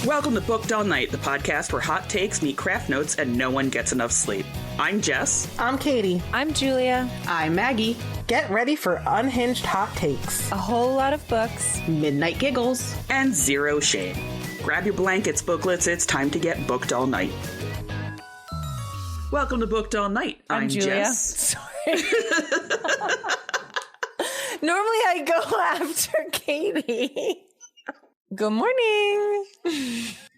Welcome to Booked All Night, the podcast where hot takes meet craft notes and no one gets enough sleep. I'm Jess. I'm Katie. I'm Julia. I'm Maggie. Get ready for unhinged hot takes, A whole lot of books, midnight giggles, and zero shame. Grab your blankets, booklets, it's time to get booked all night. Welcome to Booked All Night. I'm Julia. Jess. Sorry. Normally I go after Katie. Good morning.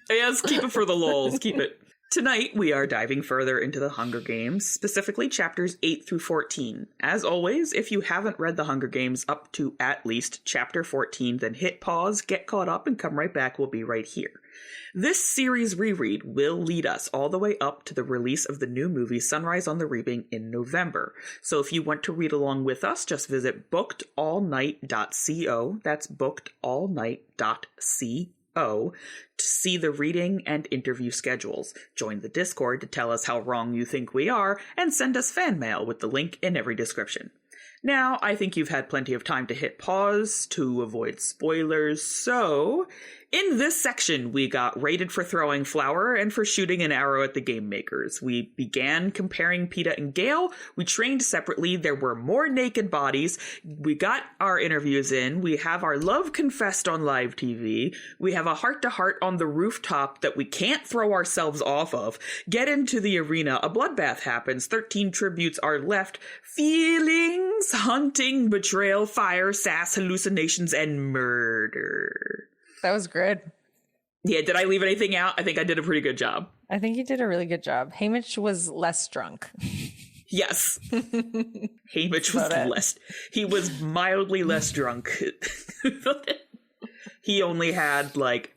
Yes, keep it for the lulz. Keep it. Tonight, we are diving further into the Hunger Games, specifically chapters 8 through 14. As always, if you haven't read the Hunger Games up to at least chapter 14, then hit pause, get caught up, and come right back. We'll be right here. This series reread will lead us all the way up to the release of the new movie Sunrise on the Reaping in November. So if you want to read along with us, just visit bookedallnight.co. That's bookedallnight.co to see the reading and interview schedules. Join the Discord to tell us how wrong you think we are, and send us fan mail with the link in every description. Now, I think you've had plenty of time to hit pause to avoid spoilers, so in this section, we got rated for throwing flour and for shooting an arrow at the game makers. We began comparing Peeta and Gale. We trained separately. There were more naked bodies. We got our interviews in. We have our love confessed on live TV. We have a heart-to-heart on the rooftop that we can't throw ourselves off of. Get into the arena. A bloodbath happens. 13 tributes are left. Feelings, hunting, betrayal, fire, sass, hallucinations, and murder. That was good. Yeah, did I leave anything out? I think I did a pretty good job. I think you did a really good job. Haymitch was less drunk. Yes. Haymitch was less. He was mildly less drunk. He only had like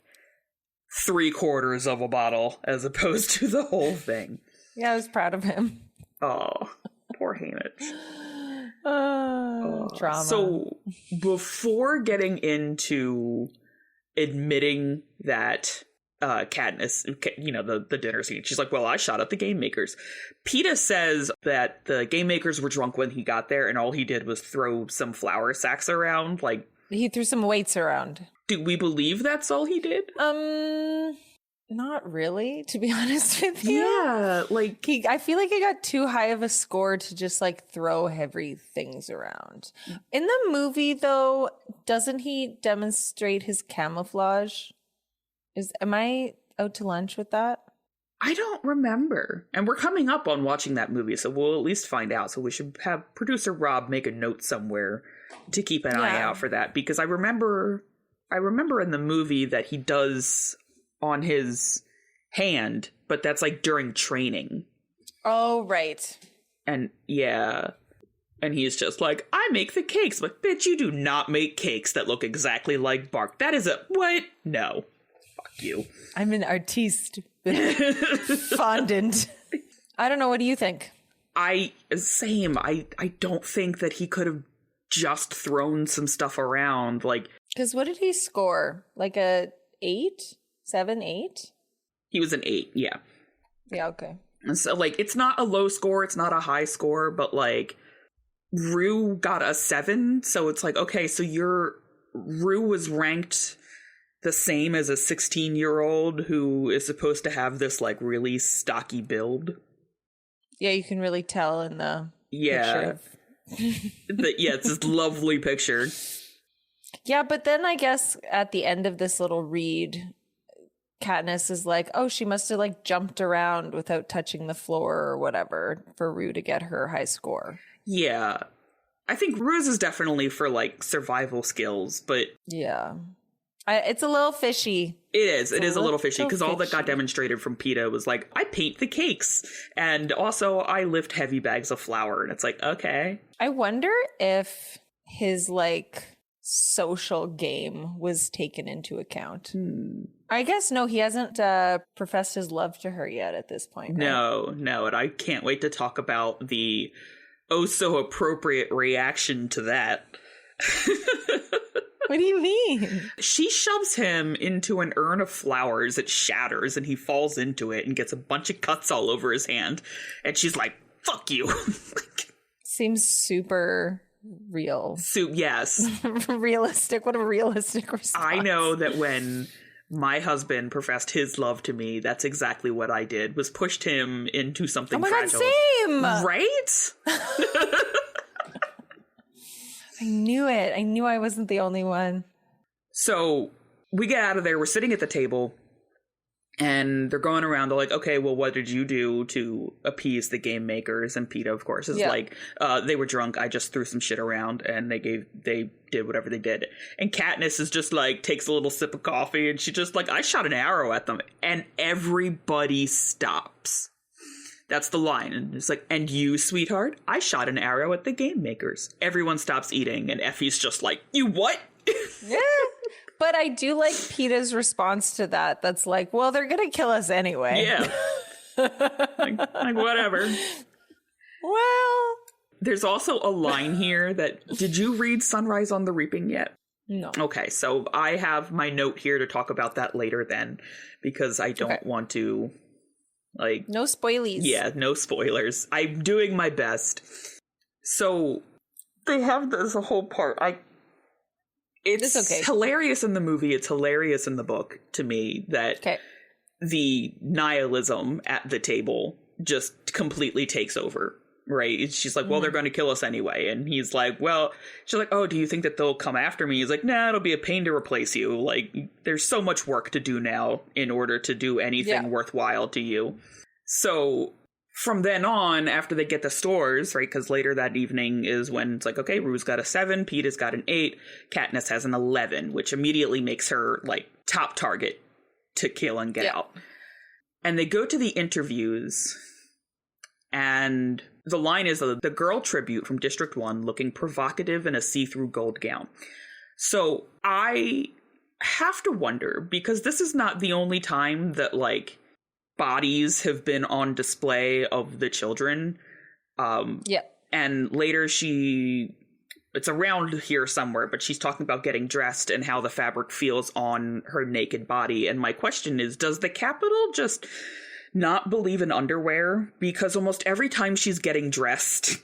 3/4 of a bottle as opposed to the whole thing. Yeah, I was proud of him. Oh, poor Haymitch. Drama. So before getting into admitting that Katniss, you know, the dinner scene, she's like, well, I shot at the game makers. Peeta says that the game makers were drunk when he got there and all he did was throw some flour sacks around. Like, he threw some weights around. Do we believe that's all he did? Not really, to be honest with you. Yeah, like I feel like he got too high of a score to just like throw heavy things around. In the movie, though, doesn't he demonstrate his camouflage? Am I out to lunch with that? I don't remember. And we're coming up on watching that movie, so we'll at least find out. So we should have producer Rob make a note somewhere to keep an eye out for that, because I remember in the movie that he does on his hand, but that's like during training. Oh, right. And yeah. And he's just like, I make the cakes. Like, bitch, you do not make cakes that look exactly like bark. That is what? No. Fuck you. I'm an artiste with fondant. I don't know. What do you think? Same. I don't think that he could have just thrown some stuff around. Like, because what did he score? Like a 8? 7, 8? He was an 8, yeah. Yeah, okay. And so, like, it's not a low score, it's not a high score, but, like, Rue got a 7, so it's like, okay, so Rue was ranked the same as a 16-year-old who is supposed to have this, like, really stocky build. Yeah, you can really tell in the picture. It's this lovely picture. Yeah, but then I guess at the end of this little read, Katniss is like, oh, she must have like jumped around without touching the floor or whatever for Rue to get her high score. Yeah. I think Rue's is definitely for like survival skills, but yeah. It's a little fishy. It is. It is a little fishy because all that got demonstrated from Peeta was like, I paint the cakes. And also I lift heavy bags of flour. And it's like, okay. I wonder if his like social game was taken into account. I guess no, he hasn't professed his love to her yet at this point. Right? No, and I can't wait to talk about the so appropriate reaction to that. What do you mean? She shoves him into an urn of flowers. It shatters and he falls into it and gets a bunch of cuts all over his hand. And she's like, fuck you. Seems super real. Yes. Realistic. What a realistic response. I know that when my husband professed his love to me. That's exactly what I did, was pushed him into something fragile. God, same! Right? I knew it. I knew I wasn't the only one. So we get out of there. We're sitting at the table. And they're going around. They're like, okay, well, what did you do to appease the game makers? And Peeta, of course, is like, they were drunk. I just threw some shit around, and they did whatever they did. And Katniss is just like, takes a little sip of coffee, and she just like, I shot an arrow at them, and everybody stops. That's the line. And it's like, and you, sweetheart, I shot an arrow at the game makers. Everyone stops eating, and Effie's just like, you what? Yeah. But I do like Peeta's response to that. That's like, well, they're going to kill us anyway. Yeah. like, whatever. Well. There's also a line here that, did you read Sunrise on the Reaping yet? No. Okay, so I have my note here to talk about that later then, because I don't want to, like... No spoilies. Yeah, no spoilers. I'm doing my best. So, they have this whole part. It's okay. Hilarious in the movie. It's hilarious in the book to me that the nihilism at the table just completely takes over, right? She's like, well, they're going to kill us anyway. And he's like, well, she's like, oh, do you think that they'll come after me? He's like, nah, it'll be a pain to replace you. Like, there's so much work to do now in order to do anything worthwhile to you. So... From then on, after they get the stores, right, because later that evening is when it's like, okay, Rue's got a 7, Peeta's got an 8, Katniss has an 11, which immediately makes her, like, top target to kill and get out. And they go to the interviews, and the line is the girl tribute from District 1 looking provocative in a see-through gold gown. So I have to wonder, because this is not the only time that, like... bodies have been on display of the children. And later it's around here somewhere, but she's talking about getting dressed and how the fabric feels on her naked body. And my question is, does the Capitol just not believe in underwear? Because almost every time she's getting dressed,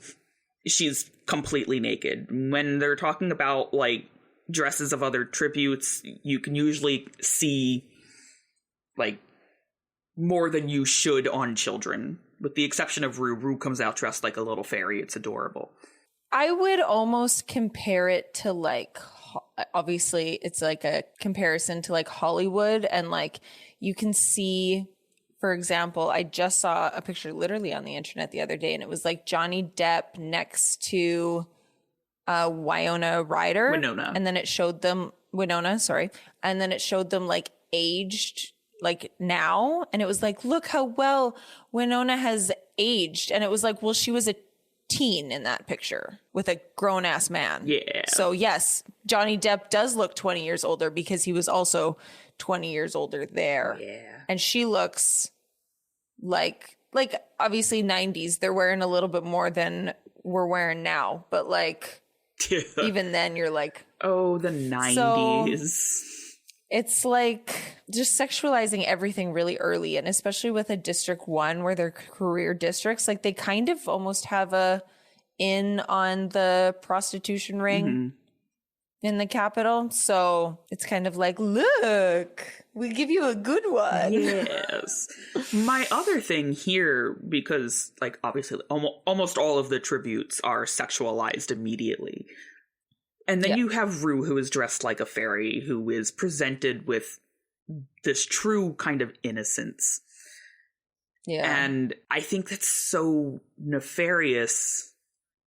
she's completely naked. When they're talking about, like, dresses of other tributes, you can usually see, like, more than you should on children, with the exception of Rue. Rue comes out dressed like a little fairy. It's adorable. I would almost compare it to, like, obviously it's like a comparison to, like, Hollywood, and, like, you can see, for example, I just saw a picture literally on the internet the other day, and it was like Johnny Depp next to Winona Ryder. And then it showed them Winona, sorry. And then it showed them, like, aged, like, now, and it was like, look how well Winona has aged. And it was like, well, she was a teen in that picture with a grown-ass man. Yeah. So yes, Johnny Depp does look 20 years older because he was also 20 years older there. Yeah. And she looks like obviously 90s. They're wearing a little bit more than we're wearing now, but, like, even then you're like, oh, the 90s. It's like just sexualizing everything really early, and especially with a District 1 where they're career districts, like, they kind of almost have a in on the prostitution ring in the Capitol. So it's kind of like, look, we give you a good one. Yes. My other thing here, because, like, obviously almost all of the tributes are sexualized immediately. And then you have Rue, who is dressed like a fairy, who is presented with this true kind of innocence. Yeah. And I think that's so nefarious,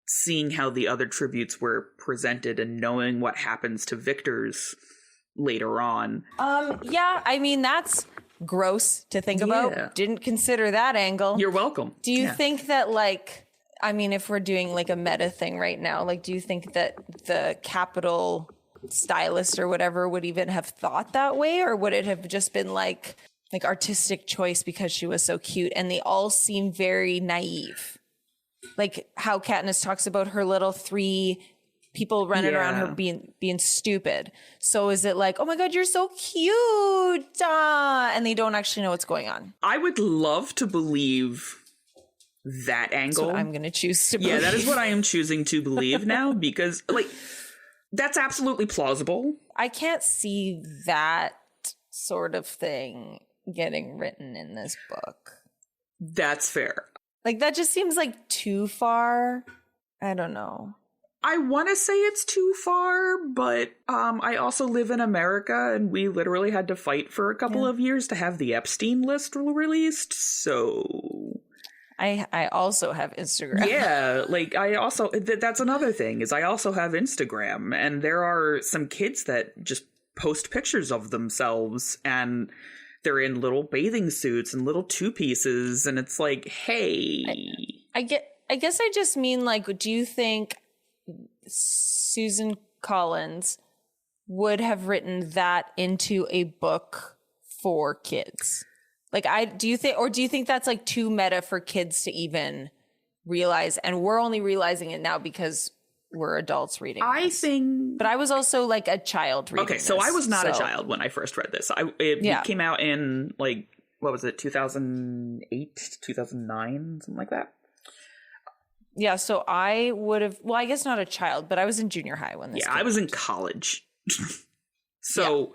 seeing how the other tributes were presented and knowing what happens to victors later on. Yeah, I mean, that's gross to think about. Didn't consider that angle. You're welcome. Do you think that, like, I mean, if we're doing, like, a meta thing right now, like, do you think that the Capitol stylist or whatever would even have thought that way? Or would it have just been, like artistic choice because she was so cute? And they all seem very naive. Like how Katniss talks about her little 3 people running around her being stupid. So is it like, oh my God, you're so cute, and they don't actually know what's going on? I would love to believe that angle. That's what I'm going to choose to believe. Yeah, that is what I am choosing to believe now, because, like, that's absolutely plausible. I can't see that sort of thing getting written in this book. That's fair. Like, that just seems like too far. I don't know. I want to say it's too far, but I also live in America, and we literally had to fight for a couple of years to have the Epstein list released, so... I also have Instagram. Yeah, like, I also... that's another thing, is I also have Instagram, and there are some kids that just post pictures of themselves, and they're in little bathing suits and little two-pieces, and it's like, hey... I guess I just mean, like, do you think Susan Collins would have written that into a book for kids? Like, do you think that's like too meta for kids to even realize? And we're only realizing it now because we're adults reading this. But I was also like a child reading Okay, so this, I was not a child when I first read this. It came out in, like, what was it, 2008, 2009, something like that? Yeah, so I would have, well, I guess not a child, but I was in junior high when this came I was out. in college. So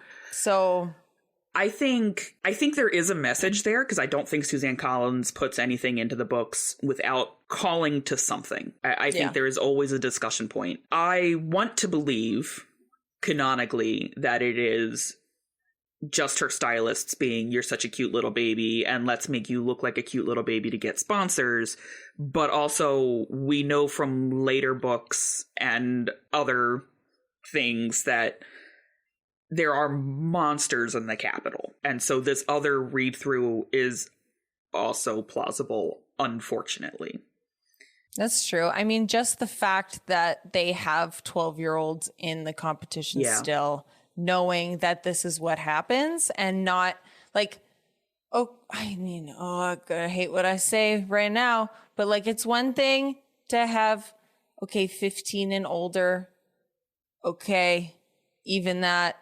I think there is a message there, because I don't think Suzanne Collins puts anything into the books without calling to something. I think there is always a discussion point. I want to believe, canonically, that it is just her stylists being, you're such a cute little baby, and let's make you look like a cute little baby to get sponsors. But also, we know from later books and other things that there are monsters in the Capitol. And so this other read-through is also plausible, unfortunately. That's true. I mean, just the fact that they have 12-year-olds in the competition still, knowing that this is what happens, and not like, I hate what I say right now, but like, it's one thing to have, 15 and older. Okay. Even that,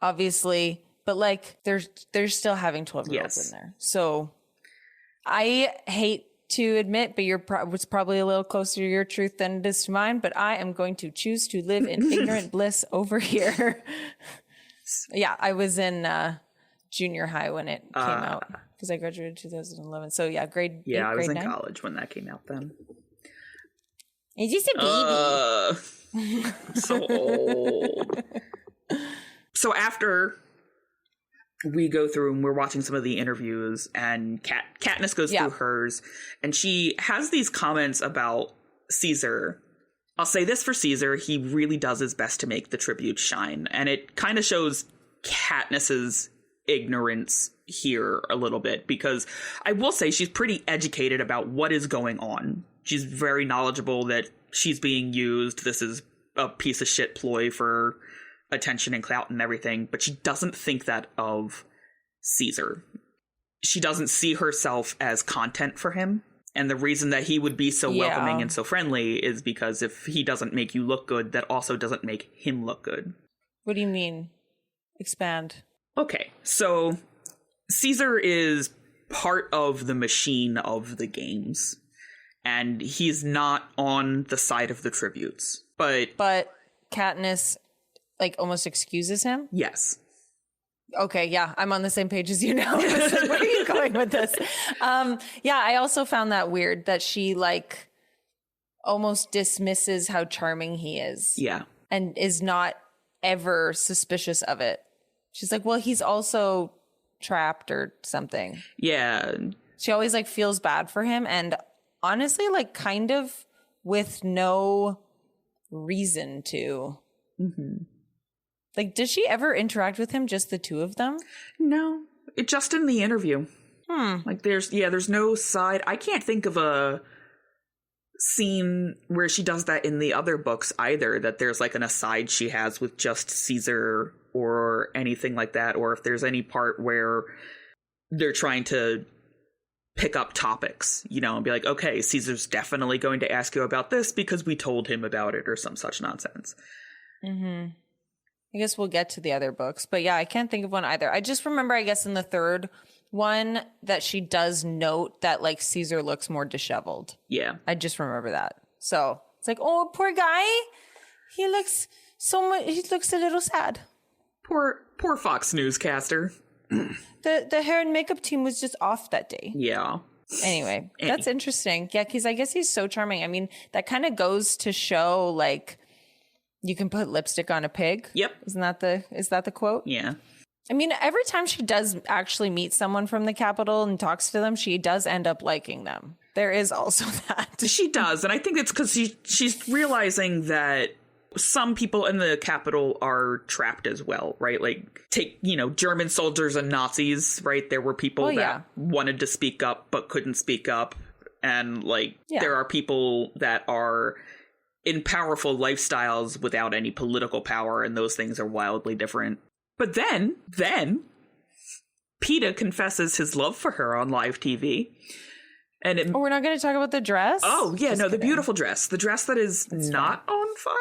obviously, but like, they're still having 12-year-olds in there. So I hate to admit, but it's probably a little closer to your truth than it is to mine, but I am going to choose to live in ignorant bliss over here. Yeah, I was in junior high when it came out, because I graduated in 2011. So yeah, grade 8, I was in 9. college when that came out then. Is this a baby? So old. So after we go through and we're watching some of the interviews, and Katniss goes through hers, and she has these comments about Caesar. I'll say this for Caesar, he really does his best to make the tribute shine, and it kind of shows Katniss's ignorance here a little bit, because I will say she's pretty educated about what is going on. She's very knowledgeable that she's being used. This is a piece of shit ploy for attention and clout and everything, but she doesn't think that of Caesar. She doesn't see herself as content for him. And the reason that he would be so welcoming and so friendly is because if he doesn't make you look good, that also doesn't make him look good. What do you mean? Expand. Okay, so Caesar is part of the machine of the games, and he's not on the side of the tributes. But Katniss, like, almost excuses him? Yes. Okay, yeah, I'm on the same page as you now. I was like, where are you going with this? Yeah, I also found that weird that she, like, almost dismisses how charming he is. Yeah. And is not ever suspicious of it. She's like, well, he's also trapped or something. Yeah. She always, like, feels bad for him, and honestly, like, kind of with no reason to. Mm-hmm. Like, does she ever interact with him, just the two of them? No. Just in the interview. Like, there's no side. I can't think of a scene where she does that in the other books either, that there's, like, an aside she has with just Caesar or anything like that, or if there's any part where they're trying to pick up topics, you know, and be like, okay, Caesar's definitely going to ask you about this because we told him about it, or some such nonsense. Mm-hmm. I guess we'll get to the other books. But yeah, I can't think of one either. I just remember, I guess, in the third one that she does note that, like, Caesar looks more disheveled. Yeah. I just remember that. So it's like, oh, poor guy. He looks so much, he looks a little sad. Poor Fox newscaster. The hair and makeup team was just off that day. Yeah. Anyway, that's interesting. Yeah, because I guess he's so charming. I mean, that kind of goes to show, like, you can put lipstick on a pig. Yep. Is that the quote? Yeah. I mean, every time she does actually meet someone from the Capitol and talks to them, she does end up liking them. There is also that. She does. And I think it's because she's realizing that some people in the Capitol are trapped as well, right? Like, take, German soldiers and Nazis, right? There were people that wanted to speak up but couldn't speak up. And, like, there are people that are in powerful lifestyles without any political power, and those things are wildly different. But then Peeta confesses his love for her on live TV. And we're not going to talk about the dress? Oh, yeah, the beautiful dress. The dress that is not on fire.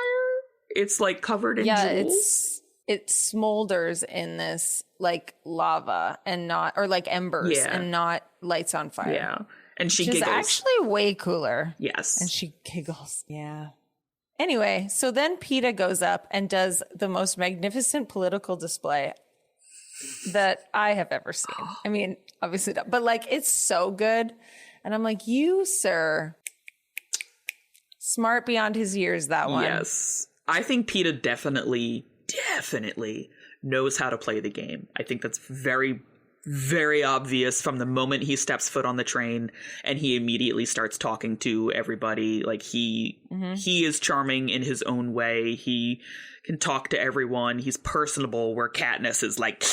It's, like, covered in jewels. It smolders in this, like, lava and not, or like embers and not lights on fire. Yeah. And she giggles. Which is actually way cooler. Yes. And she giggles. Yeah. Anyway, so then Peeta goes up and does the most magnificent political display that I have ever seen. I mean, obviously not, but, like, it's so good. And I'm like, you, sir, smart beyond his years, that one. Yes. I think Peeta definitely knows how to play the game. I think that's very, very obvious from the moment he steps foot on the train and he immediately starts talking to everybody. Like, he is charming in his own way. He can talk to everyone. He's personable, where Katniss is like,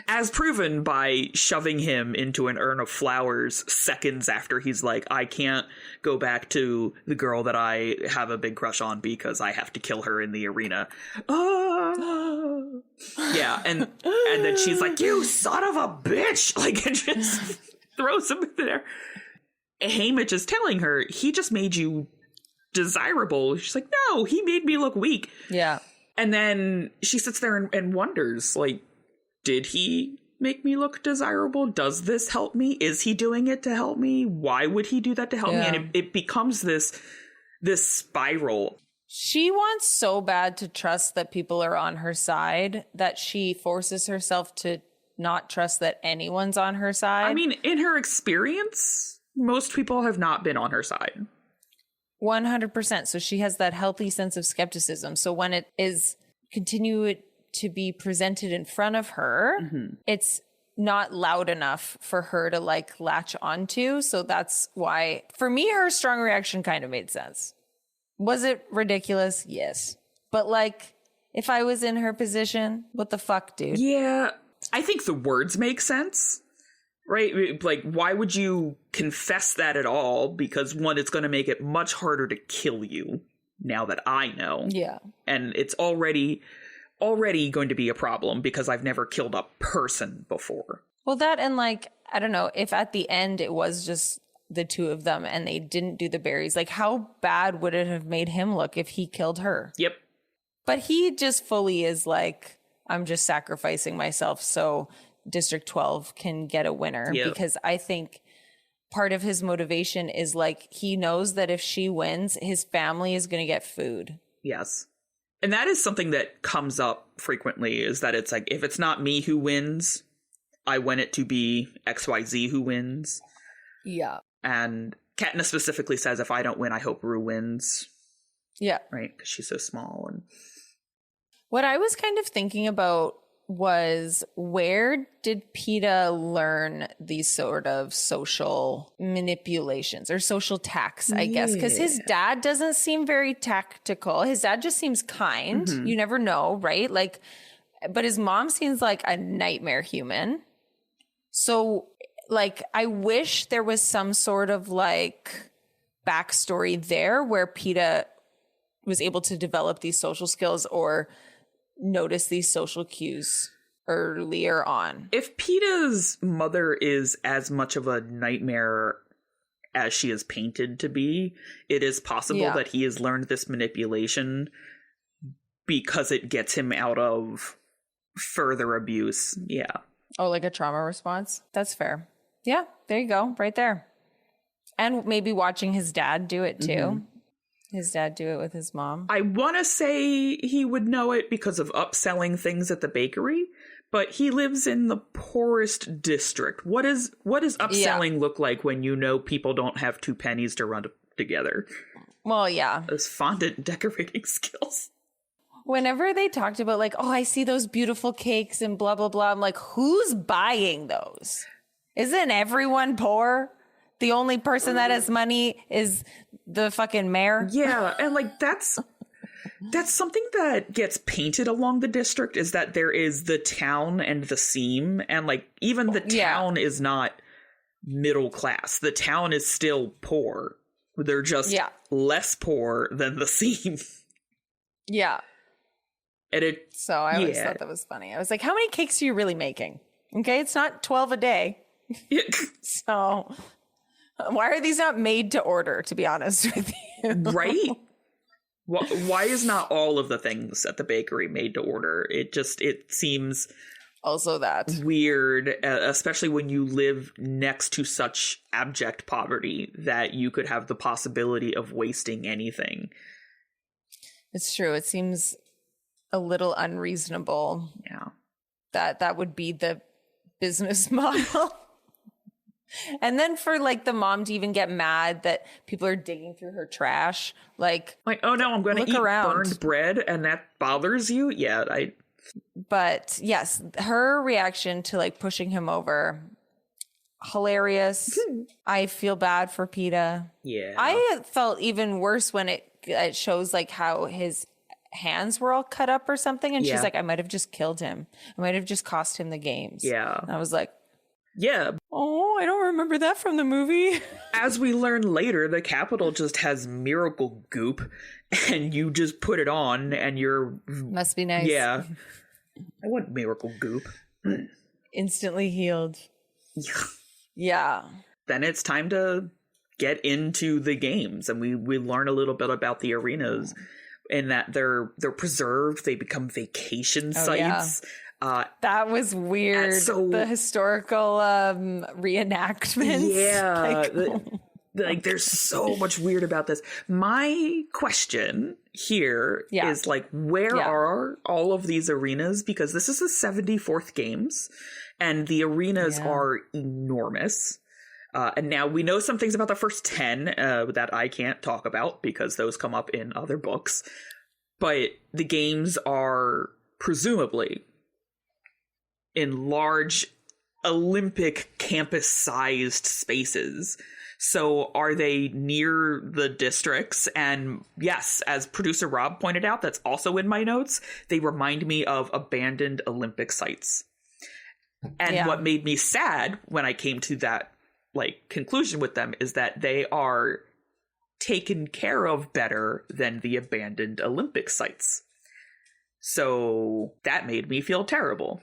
as proven by shoving him into an urn of flowers seconds after he's like, I can't go back to the girl that I have a big crush on because I have to kill her in the arena. Yeah, and then she's like, you son of a bitch! Like, and just throws him in there. Haymitch is telling her, he just made you desirable. She's like, no, he made me look weak. Yeah. And then she sits there and wonders, like, did he make me look desirable? Does this help me? Is he doing it to help me? Why would he do that to help me? And it becomes this spiral. She wants so bad to trust that people are on her side that she forces herself to not trust that anyone's on her side. I mean, in her experience, most people have not been on her side. 100%. So she has that healthy sense of skepticism. So when it is continued to be presented in front of her, it's not loud enough for her to, like, latch onto. So that's why, for me, her strong reaction kind of made sense. Was it ridiculous? Yes. But, like, if I was in her position, what the fuck, dude? Yeah, I think the words make sense, right? Like, why would you confess that at all? Because, one, it's going to make it much harder to kill you, now that I know. Yeah. And it's already going to be a problem because I've never killed a person before. Well, that, and, like, I don't know, if at the end it was just the two of them and they didn't do the berries, like, how bad would it have made him look if he killed her? Yep. But he just fully is like, I'm just sacrificing myself so District 12 can get a winner. Yep. Because I think part of his motivation is, like, he knows that if she wins, his family is going to get food. Yes. And that is something that comes up frequently, is that it's like, if it's not me who wins, I want it to be XYZ who wins. Yeah. And Katniss specifically says, if I don't win, I hope Rue wins. Yeah. Right? Because she's so small. And what I was kind of thinking about was, where did Peeta learn these sort of social manipulations or social tacts, I guess? Because his dad doesn't seem very tactical. His dad just seems kind. You never know, right? Like, but his mom seems like a nightmare human. So, like, I wish there was some sort of, like, backstory there where Peeta was able to develop these social skills or notice these social cues earlier on. if Peeta's mother is as much of a nightmare as she is painted to be, it is possible that he has learned this manipulation because it gets him out of further abuse. Yeah. Oh, like a trauma response? That's fair. Yeah, there you go. Right there. And maybe watching his dad do it too. His dad do it with his mom? I want to say he would know it because of upselling things at the bakery, but he lives in the poorest district. What does upselling look like when you know people don't have 2 pennies to run together? Well, yeah. Those fondant decorating skills. Whenever they talked about like, oh, I see those beautiful cakes and blah, blah, blah, I'm like, who's buying those? Isn't everyone poor? The only person that has money is the fucking mayor? Yeah, and like that's something that gets painted along the district, is that there is the town and the seam, and like even the town is not middle class. The town is still poor. They're just less poor than the seam. Yeah. And so I always thought that was funny. I was like, how many cakes are you really making? Okay, it's not 12 a day. So why are these not made to order, to be honest with you? Right? Why is not all of the things at the bakery made to order? It seems also that weird, especially when you live next to such abject poverty that you could have the possibility of wasting anything. It's true. It seems a little unreasonable. Yeah. That would be the business model. And then for like the mom to even get mad that people are digging through her trash, like oh no, I'm going to eat burned bread, and that bothers you? Yeah, But yes, her reaction to like pushing him over, hilarious. I feel bad for Peeta. Yeah, I felt even worse when it shows like how his hands were all cut up or something, and she's like, I might have just killed him. I might have just cost him the games. Yeah, and I was like, yeah. Oh, I don't remember that from the movie. As we learn later, the Capitol just has miracle goop, and you just put it on, and you're... Must be nice. Yeah. I want miracle goop. Instantly healed. Yeah. Then it's time to get into the games, and we learn a little bit about the arenas, in that they're preserved. They become vacation sites. Yeah. That was weird. The historical reenactments. Yeah. Like there's so much weird about this. My question here is like, where are all of these arenas? Because this is the 74th games, and the arenas are enormous. And now we know some things about the first 10 that I can't talk about because those come up in other books. But the games are presumably in large Olympic campus-sized spaces. So are they near the districts? And yes, as producer Rob pointed out, that's also in my notes, they remind me of abandoned Olympic sites. And what made me sad when I came to that conclusion with them is that they are taken care of better than the abandoned Olympic sites. So that made me feel terrible.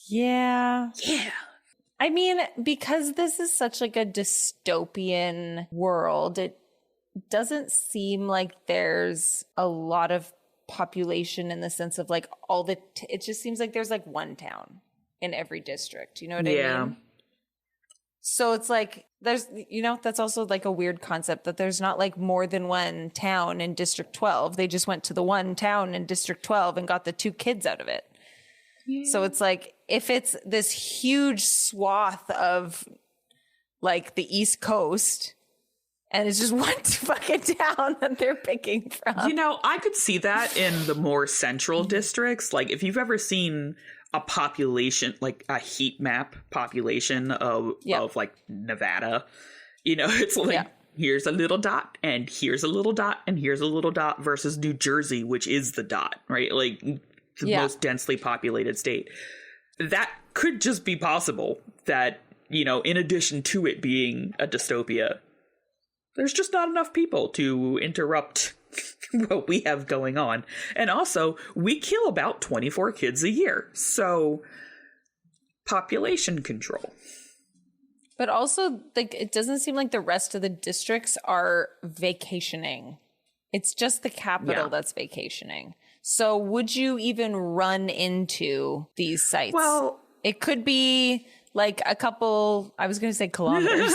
Yeah. Yeah. I mean, because this is such like a dystopian world, it doesn't seem like there's a lot of population in the sense of like it just seems like there's like one town in every district. You know what I mean? So it's like there's, that's also like a weird concept that there's not like more than one town in District 12. They just went to the one town in District 12 and got the 2 kids out of it. So it's like, if it's this huge swath of like the East Coast and it's just one fucking town that they're picking from. I could see that in the more central districts. Like if you've ever seen a population, like a heat map population of like Nevada, it's like here's a little dot and here's a little dot and here's a little dot versus New Jersey, which is the dot, right? Like the most densely populated state. That could just be possible that, in addition to it being a dystopia, there's just not enough people to interrupt what we have going on. And also, we kill about 24 kids a year. So, population control. But also, like, it doesn't seem like the rest of the districts are vacationing. It's just the capital that's vacationing. So would you even run into these sites? Well, it could be like a couple, I was going to say kilometers,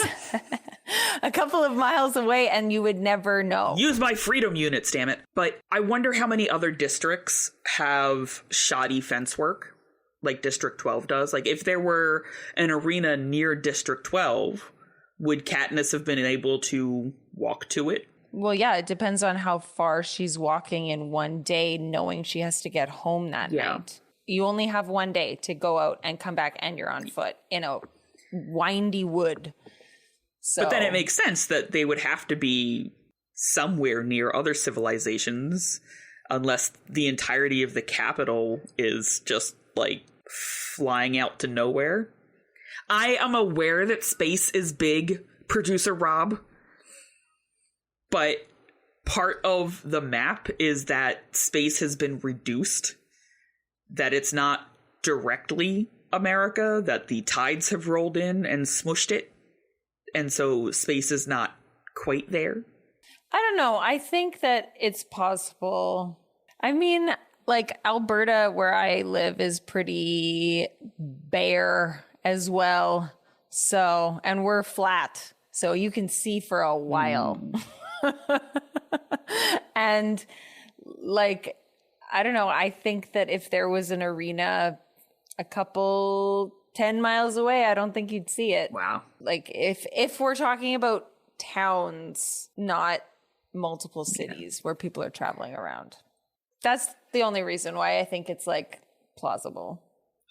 a couple of miles away and you would never know. Use my freedom units, damn it. But I wonder how many other districts have shoddy fence work, like District 12 does. Like, if there were an arena near District 12, would Katniss have been able to walk to it? Well, yeah, it depends on how far she's walking in one day, knowing she has to get home that night. You only have one day to go out and come back, and you're on foot in a windy wood. So, but then it makes sense that they would have to be somewhere near other civilizations, unless the entirety of the capital is just, like, flying out to nowhere. I am aware that space is big, Producer Rob, but part of the map is that space has been reduced, that it's not directly America, that the tides have rolled in and smushed it, and so space is not quite there. I don't know. I think that it's possible. I mean, like, Alberta, where I live, is pretty bare as well. So, and we're flat, so you can see for a while. And, like, I don't know. I think that if there was an arena a couple 10 miles away, I don't think you'd see it. Wow. Like, if we're talking about towns, not multiple cities where people are traveling around. That's the only reason why I think it's, like, plausible.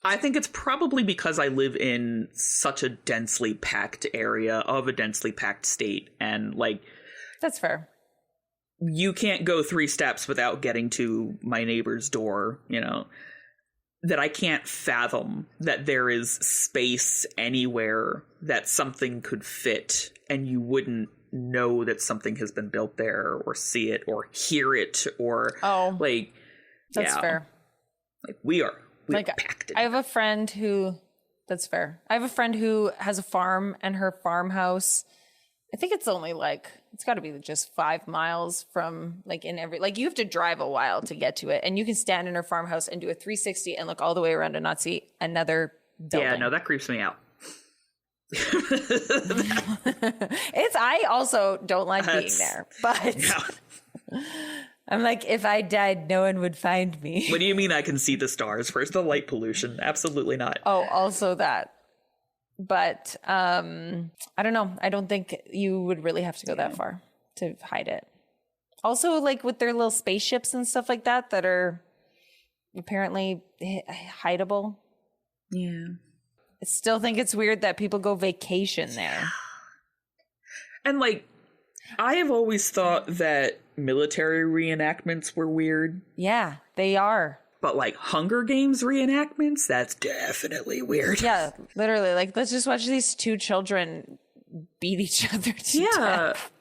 I think it's probably because I live in such a densely packed area of a densely packed state, and, like... That's fair. You can't go 3 steps without getting to my neighbor's door, you know, that I can't fathom that there is space anywhere that something could fit and you wouldn't know that something has been built there or see it or hear it or like, that's fair. Like we're like, packed in. I have a friend who, that's fair. I have a friend who has a farm, and her farmhouse, I think it's only like, it's got to be just 5 miles from, like, in every, like, you have to drive a while to get to it, and you can stand in her farmhouse and do a 360 and look all the way around and not see another building. Yeah, no, that creeps me out. I also don't like being there, but I'm like, if I died, no one would find me. What do you mean I can see the stars? First, the light pollution. Absolutely not. Oh, also that. But I don't know. I don't think you would really have to go that far to hide it. Also, like, with their little spaceships and stuff like that are apparently hideable. Yeah. I still think it's weird that people go vacation there. And, like, I have always thought that military reenactments were weird. Yeah, they are. But, like, Hunger Games reenactments, that's definitely weird. Yeah, literally. Like, let's just watch these 2 children beat each other to death.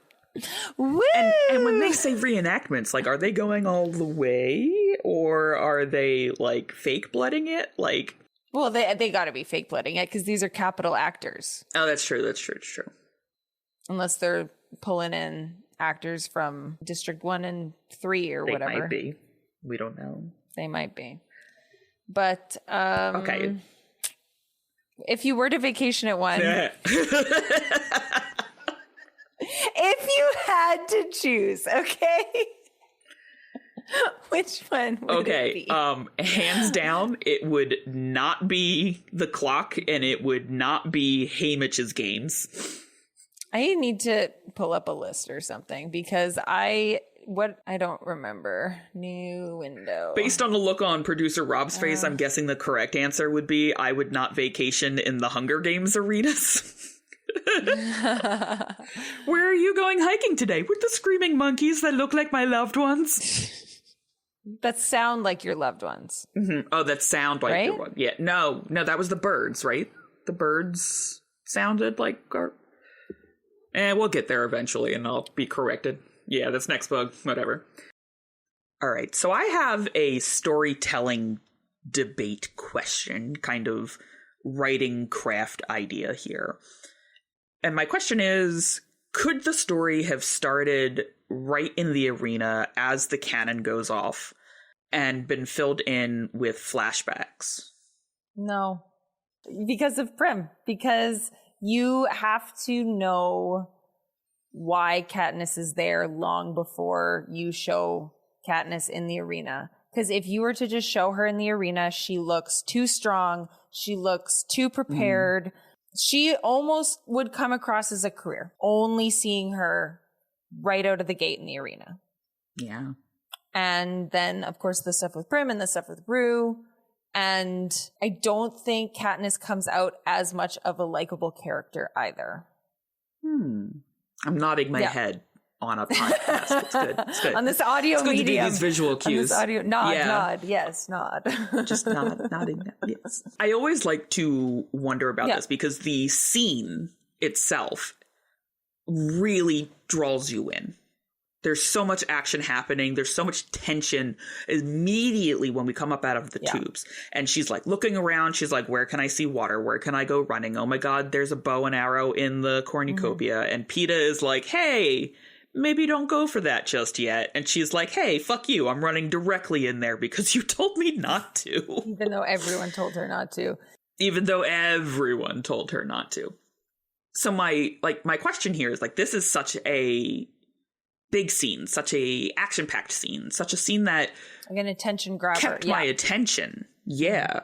Woo! And when they say reenactments, like, are they going all the way? Or are they, like, fake blooding it? Like... Well, they got to be fake blooding it, because these are capital actors. Oh, that's true. That's true. It's true. Unless they're pulling in actors from District 1 and 3 or whatever. They might be. We don't know. They might be. But, okay. If you were to vacation at one, if you had to choose, okay? Which one would it be? Hands down, it would not be the clock, and it would not be Haymitch's games. I need to pull up a list or something, because I don't remember. New window. Based on the look on producer Rob's face, I'm guessing the correct answer would be I would not vacation in the Hunger Games arenas. Where are you going hiking today? With the screaming monkeys that look like my loved ones? That sound like your loved ones. Mm-hmm. Oh, that sound like your one. Yeah, no, that was the birds, right? The birds sounded like our... we'll get there eventually, and I'll be corrected. Yeah, that's next bug. Whatever. All right, so I have a storytelling debate question, kind of writing craft idea here. And my question is, could the story have started right in the arena as the cannon goes off and been filled in with flashbacks? No. Because of Prim. Because you have to know why Katniss is there long before you show Katniss in the arena. Because if you were to just show her in the arena, she looks too strong. She looks too prepared. She almost would come across as a career, only seeing her right out of the gate in the arena. Yeah. And then, of course, the stuff with Prim and the stuff with Rue. And I don't think Katniss comes out as much of a likable character either. I'm nodding my head on a podcast. It's good. It's good. On this audio it's good medium. To do these visual cues. On this audio, nod. Yes, nod. Just nodding. Yes. I always like to wonder about this because the scene itself really draws you in. There's so much action happening. There's so much tension immediately when we come up out of the tubes. And she's like looking around. She's like, where can I see water? Where can I go running? Oh my God, there's a bow and arrow in the cornucopia. And Peeta is like, hey, maybe don't go for that just yet. And she's like, hey, fuck you. I'm running directly in there because you told me not to. Even though everyone told her not to. Even though everyone told her not to. So my question here is like, this is such a big scene, such a action-packed scene, such a scene that like an attention grabber kept my attention. Yeah.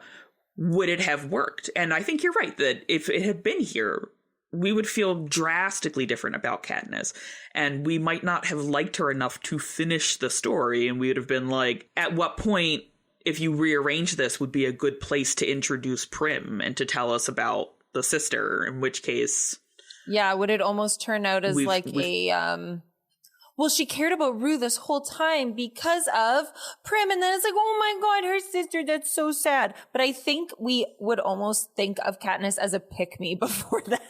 Would it have worked? And I think you're right that if it had been here, we would feel drastically different about Katniss. And we might not have liked her enough to finish the story. And we would have been like, at what point, if you rearrange this, would be a good place to introduce Prim and to tell us about the sister, in which case... Yeah, would it almost turn out as well, she cared about Rue this whole time because of Prim. And then it's like, oh my God, her sister, that's so sad. But I think we would almost think of Katniss as a pick-me before that.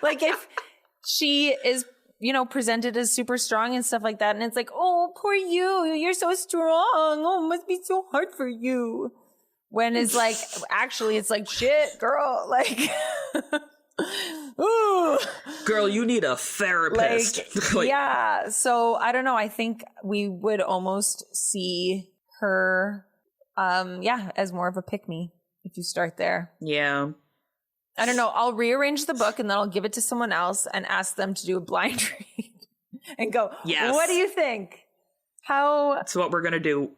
Like if she is, presented as super strong and stuff like that. And it's like, oh, poor you. You're so strong. Oh, it must be so hard for you. When it's like, actually, it's like, shit, girl. Like... Ooh. Girl, you need a therapist. Yeah. So I don't know. I think we would almost see her, as more of a pick-me if you start there. Yeah. I don't know. I'll rearrange the book and then I'll give it to someone else and ask them to do a blind read and go, yes. What do you think? That's what we're going to do.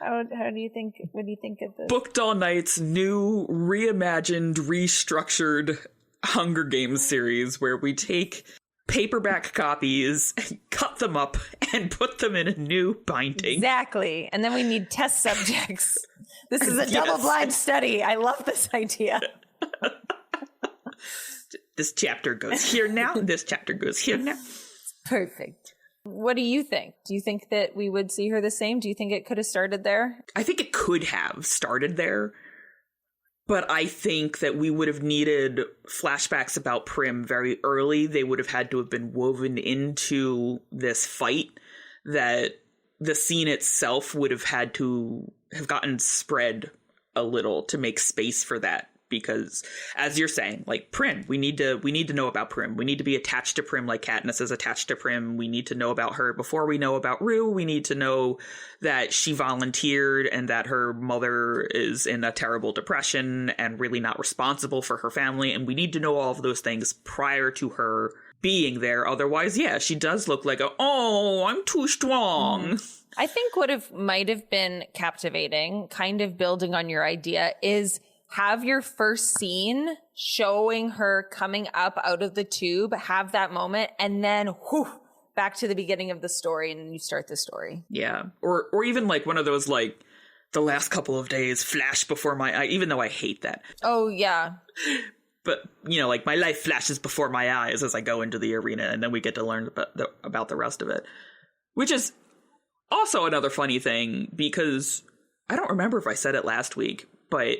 How do you think? What do you think of this? Booked All Night's new, reimagined, restructured Hunger Games series where we take paperback copies, cut them up, and put them in a new binding. Exactly. And then we need test subjects. This is a double-blind study. I love this idea. This chapter goes here now. This chapter goes here now. Perfect. What do you think? Do you think that we would see her the same? Do you think it could have started there? I think it could have started there. But I think that we would have needed flashbacks about Prim very early. They would have had to have been woven into this fight, that the scene itself would have had to have gotten spread a little to make space for that. Because, as you're saying, like Prim, we need to know about Prim. We need to be attached to Prim like Katniss is attached to Prim. We need to know about her before we know about Rue. We need to know that she volunteered and that her mother is in a terrible depression and really not responsible for her family. And we need to know all of those things prior to her being there. Otherwise, yeah, she does look like I'm too strong. I think what might have been captivating, kind of building on your idea, is have your first scene showing her coming up out of the tube, have that moment, and then back to the beginning of the story, and you start the story. Yeah. Or even like one of those, like, the last couple of days flash before my eye, even though I hate that. Oh, yeah. But, like my life flashes before my eyes as I go into the arena, and then we get to learn about the rest of it. Which is also another funny thing, because I don't remember if I said it last week, but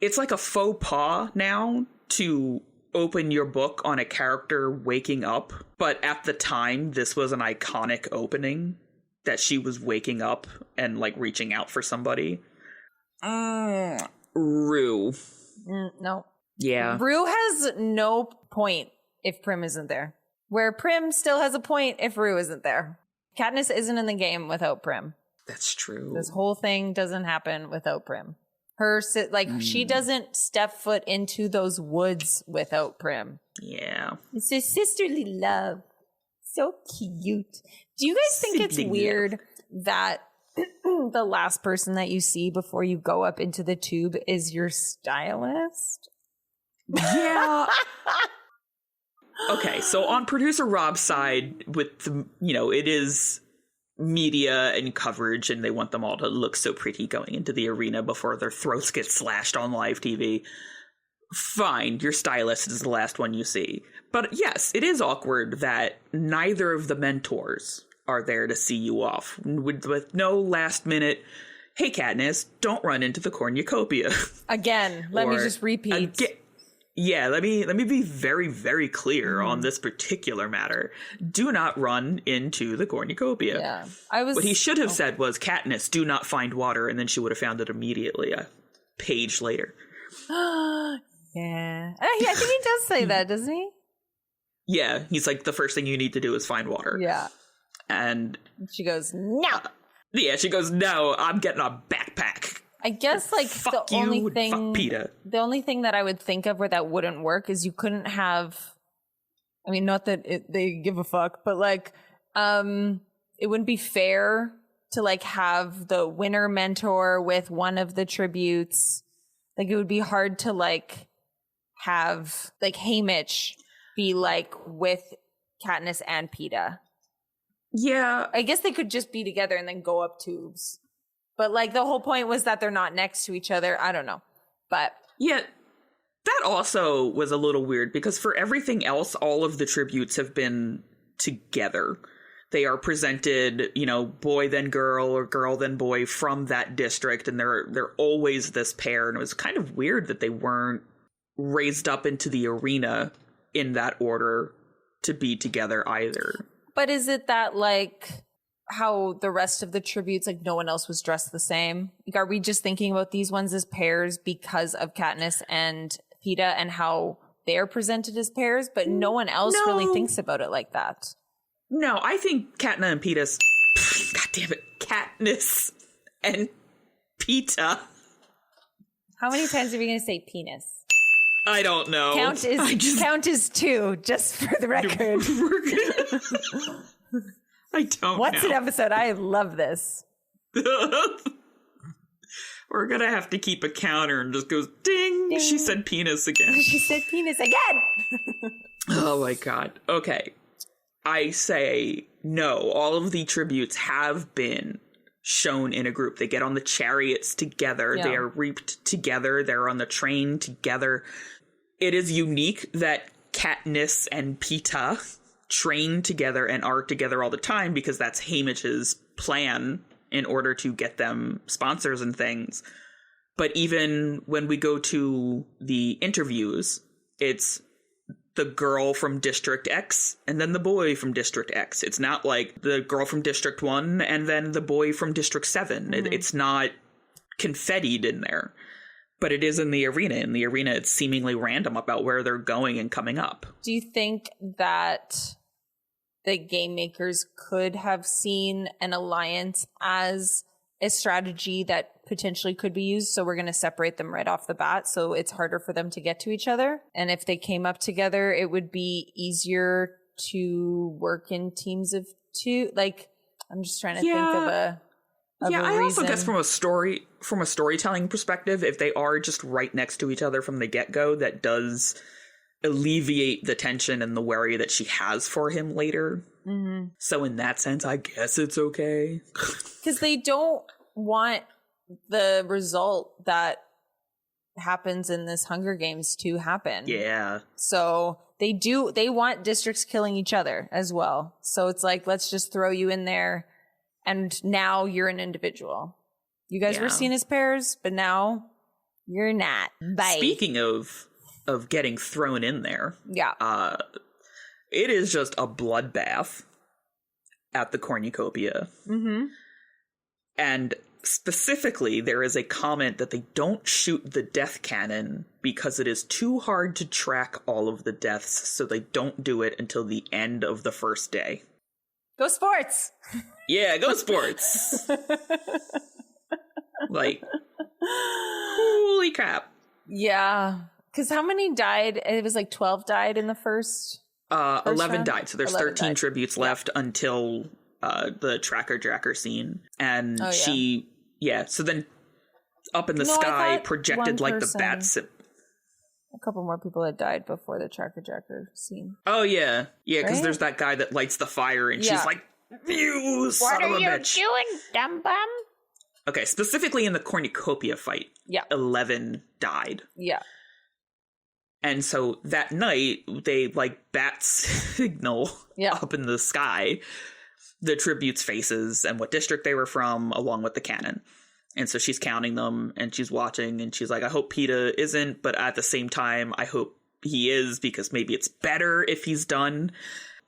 it's like a faux pas now to open your book on a character waking up. But at the time, this was an iconic opening, that she was waking up and like reaching out for somebody. Rue. No. Yeah. Rue has no point if Prim isn't there. Where Prim still has a point if Rue isn't there. Katniss isn't in the game without Prim. That's true. This whole thing doesn't happen without Prim. She doesn't step foot into those woods without Prim. Yeah. It's a sisterly love. So cute. Do you guys think it's weird that the last person that you see before you go up into the tube is your stylist? Yeah. Okay, so on producer Rob's side, with the, it is media and coverage, and they want them all to look so pretty going into the arena before their throats get slashed on live TV. Fine, your stylist is the last one you see. But yes, it is awkward that neither of the mentors are there to see you off, with no last minute, hey Katniss, don't run into the cornucopia. Again, let me just repeat. Yeah, let me be very, very clear on this particular matter. Do not run into the cornucopia. Yeah, what he should have said was, Katniss, do not find water, and then she would have found it immediately a page later. Yeah. I think he does say that, doesn't he? Yeah, he's like, the first thing you need to do is find water. Yeah. And she goes, no. She goes, no, I'm getting a backpack. I guess, like, fuck the you, only thing, fuck Peeta. The only thing that I would think of where that wouldn't work is you couldn't have, I mean, not that they give a fuck, but, like, it wouldn't be fair to, like, have the winner mentor with one of the tributes. Like, it would be hard to, like, have, like, Haymitch be, like, with Katniss and Peeta. Yeah. I guess they could just be together and then go up tubes. But, like, the whole point was that they're not next to each other. I don't know. But yeah, that also was a little weird because for everything else, all of the tributes have been together. They are presented, boy then girl or girl then boy from that district. And they're always this pair. And it was kind of weird that they weren't raised up into the arena in that order to be together either. But is it that, like, how the rest of the tributes, like, no one else was dressed the same? Like, are we just thinking about these ones as pairs because of Katniss and Peeta and how they're presented as pairs, but no one else really thinks about it like that? No, I think God damn it, Katniss and Peeta. How many times are we going to say penis? I don't know. Count is 2, just for the record. I don't know. What's an episode? I love this. We're going to have to keep a counter and just goes, ding, ding. She said penis again. She said penis again. Oh my God. Okay. I say no. All of the tributes have been shown in a group. They get on the chariots together. Yeah. They are reaped together. They're on the train together. It is unique that Katniss and Peeta train together and are together all the time because that's Haymitch's plan in order to get them sponsors and things. But even when we go to the interviews, it's the girl from District X and then the boy from District X. It's not like the girl from District 1 and then the boy from District 7. Mm-hmm. It's not confettied in there. But it is in the arena. In the arena, it's seemingly random about where they're going and coming up. Do you think that the game makers could have seen an alliance as a strategy that potentially could be used? So we're going to separate them right off the bat, so it's harder for them to get to each other. And if they came up together, it would be easier to work in teams of 2. Like, I'm just trying to think of a I also guess from a storytelling perspective, if they are just right next to each other from the get-go, that does alleviate the tension and the worry that she has for him later. Mm-hmm. So in that sense, I guess it's okay. Because they don't want the result that happens in this Hunger Games to happen. Yeah. So they want districts killing each other as well. So it's like, let's just throw you in there. And now you're an individual. You guys were seen as pairs, but now you're not. Bye. Speaking of getting thrown in there. Yeah. It is just a bloodbath at the cornucopia. Mm-hmm. And specifically, there is a comment that they don't shoot the death cannon because it is too hard to track all of the deaths, so they don't do it until the end of the first day. Go sports! Yeah, go sports! Like, holy crap. Yeah. Because how many died? It was like 12 died in the first 11 round? died. So there's 11 13 died. tributes left until the Tracker Jacker scene. And so then up in the sky projected like the bats. A couple more people had died before the Tracker Jacker scene. Oh, yeah. Yeah, because there's that guy that lights the fire and she's like, you son of a bitch. What are you doing, dumb bum? Okay, specifically in the cornucopia fight, 11 died. Yeah. And so that night, they bat signal up in the sky the tributes' faces and what district they were from, along with the cannon. And so she's counting them and she's watching and she's like, I hope Peeta isn't, but at the same time, I hope he is, because maybe it's better if he's done.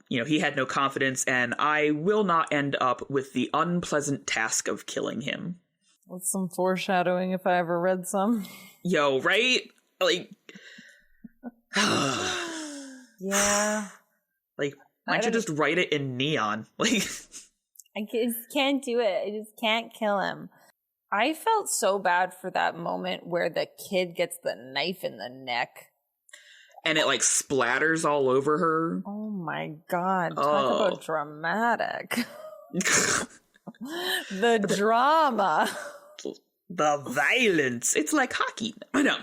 You know, he had no confidence and I will not end up with the unpleasant task of killing him. That's some foreshadowing if I ever read some. Yo, right? Like, yeah. Like, why don't you just write it in neon? Like, I just can't do it. I just can't kill him. I felt so bad for that moment where the kid gets the knife in the neck. And it splatters all over her. Oh my God. Talk about dramatic. The drama. The violence. It's like hockey. I know.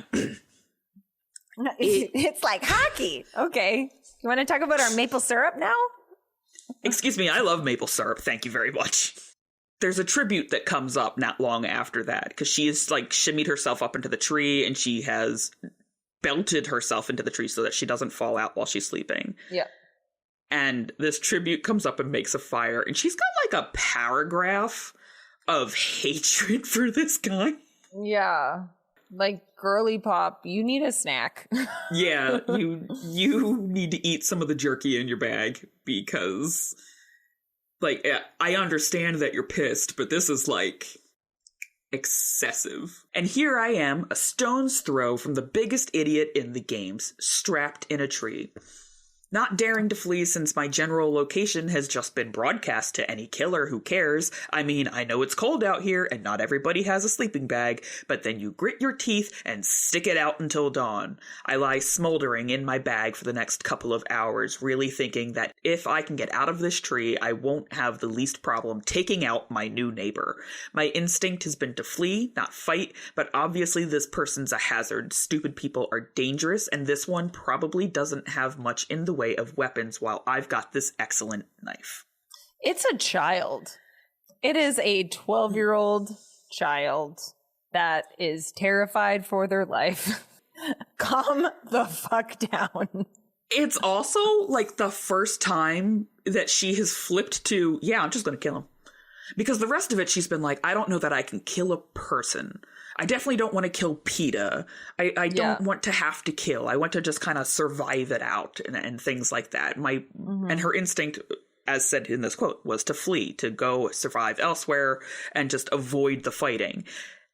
It's like hockey. Okay. You want to talk about our maple syrup now? Excuse me. I love maple syrup. Thank you very much. There's a tribute that comes up not long after that, because she's shimmied herself up into the tree and she has belted herself into the tree so that she doesn't fall out while she's sleeping. Yeah. And this tribute comes up and makes a fire, and she's got a paragraph of hatred for this guy. Yeah. Girly pop, you need a snack. Yeah, you need to eat some of the jerky in your bag, because I understand that you're pissed, but this is excessive. And here I am, a stone's throw from the biggest idiot in the games, strapped in a tree. Not daring to flee since my general location has just been broadcast to any killer who cares. I mean, I know it's cold out here and not everybody has a sleeping bag, but then you grit your teeth and stick it out until dawn. I lie smoldering in my bag for the next couple of hours, really thinking that if I can get out of this tree, I won't have the least problem taking out my new neighbor. My instinct has been to flee, not fight, but obviously this person's a hazard. Stupid people are dangerous, and this one probably doesn't have much in the way of weapons while I've got this excellent knife. It's a child. It is a 12-year-old child that is terrified for their life. Calm the fuck down. It's also the first time that she has flipped to, I'm just going to kill him. Because the rest of it, she's been I don't know that I can kill a person. I definitely don't want to kill Peeta. I don't want to have to kill. I want to just kind of survive it out and things like that. And her instinct, as said in this quote, was to flee, to go survive elsewhere and just avoid the fighting.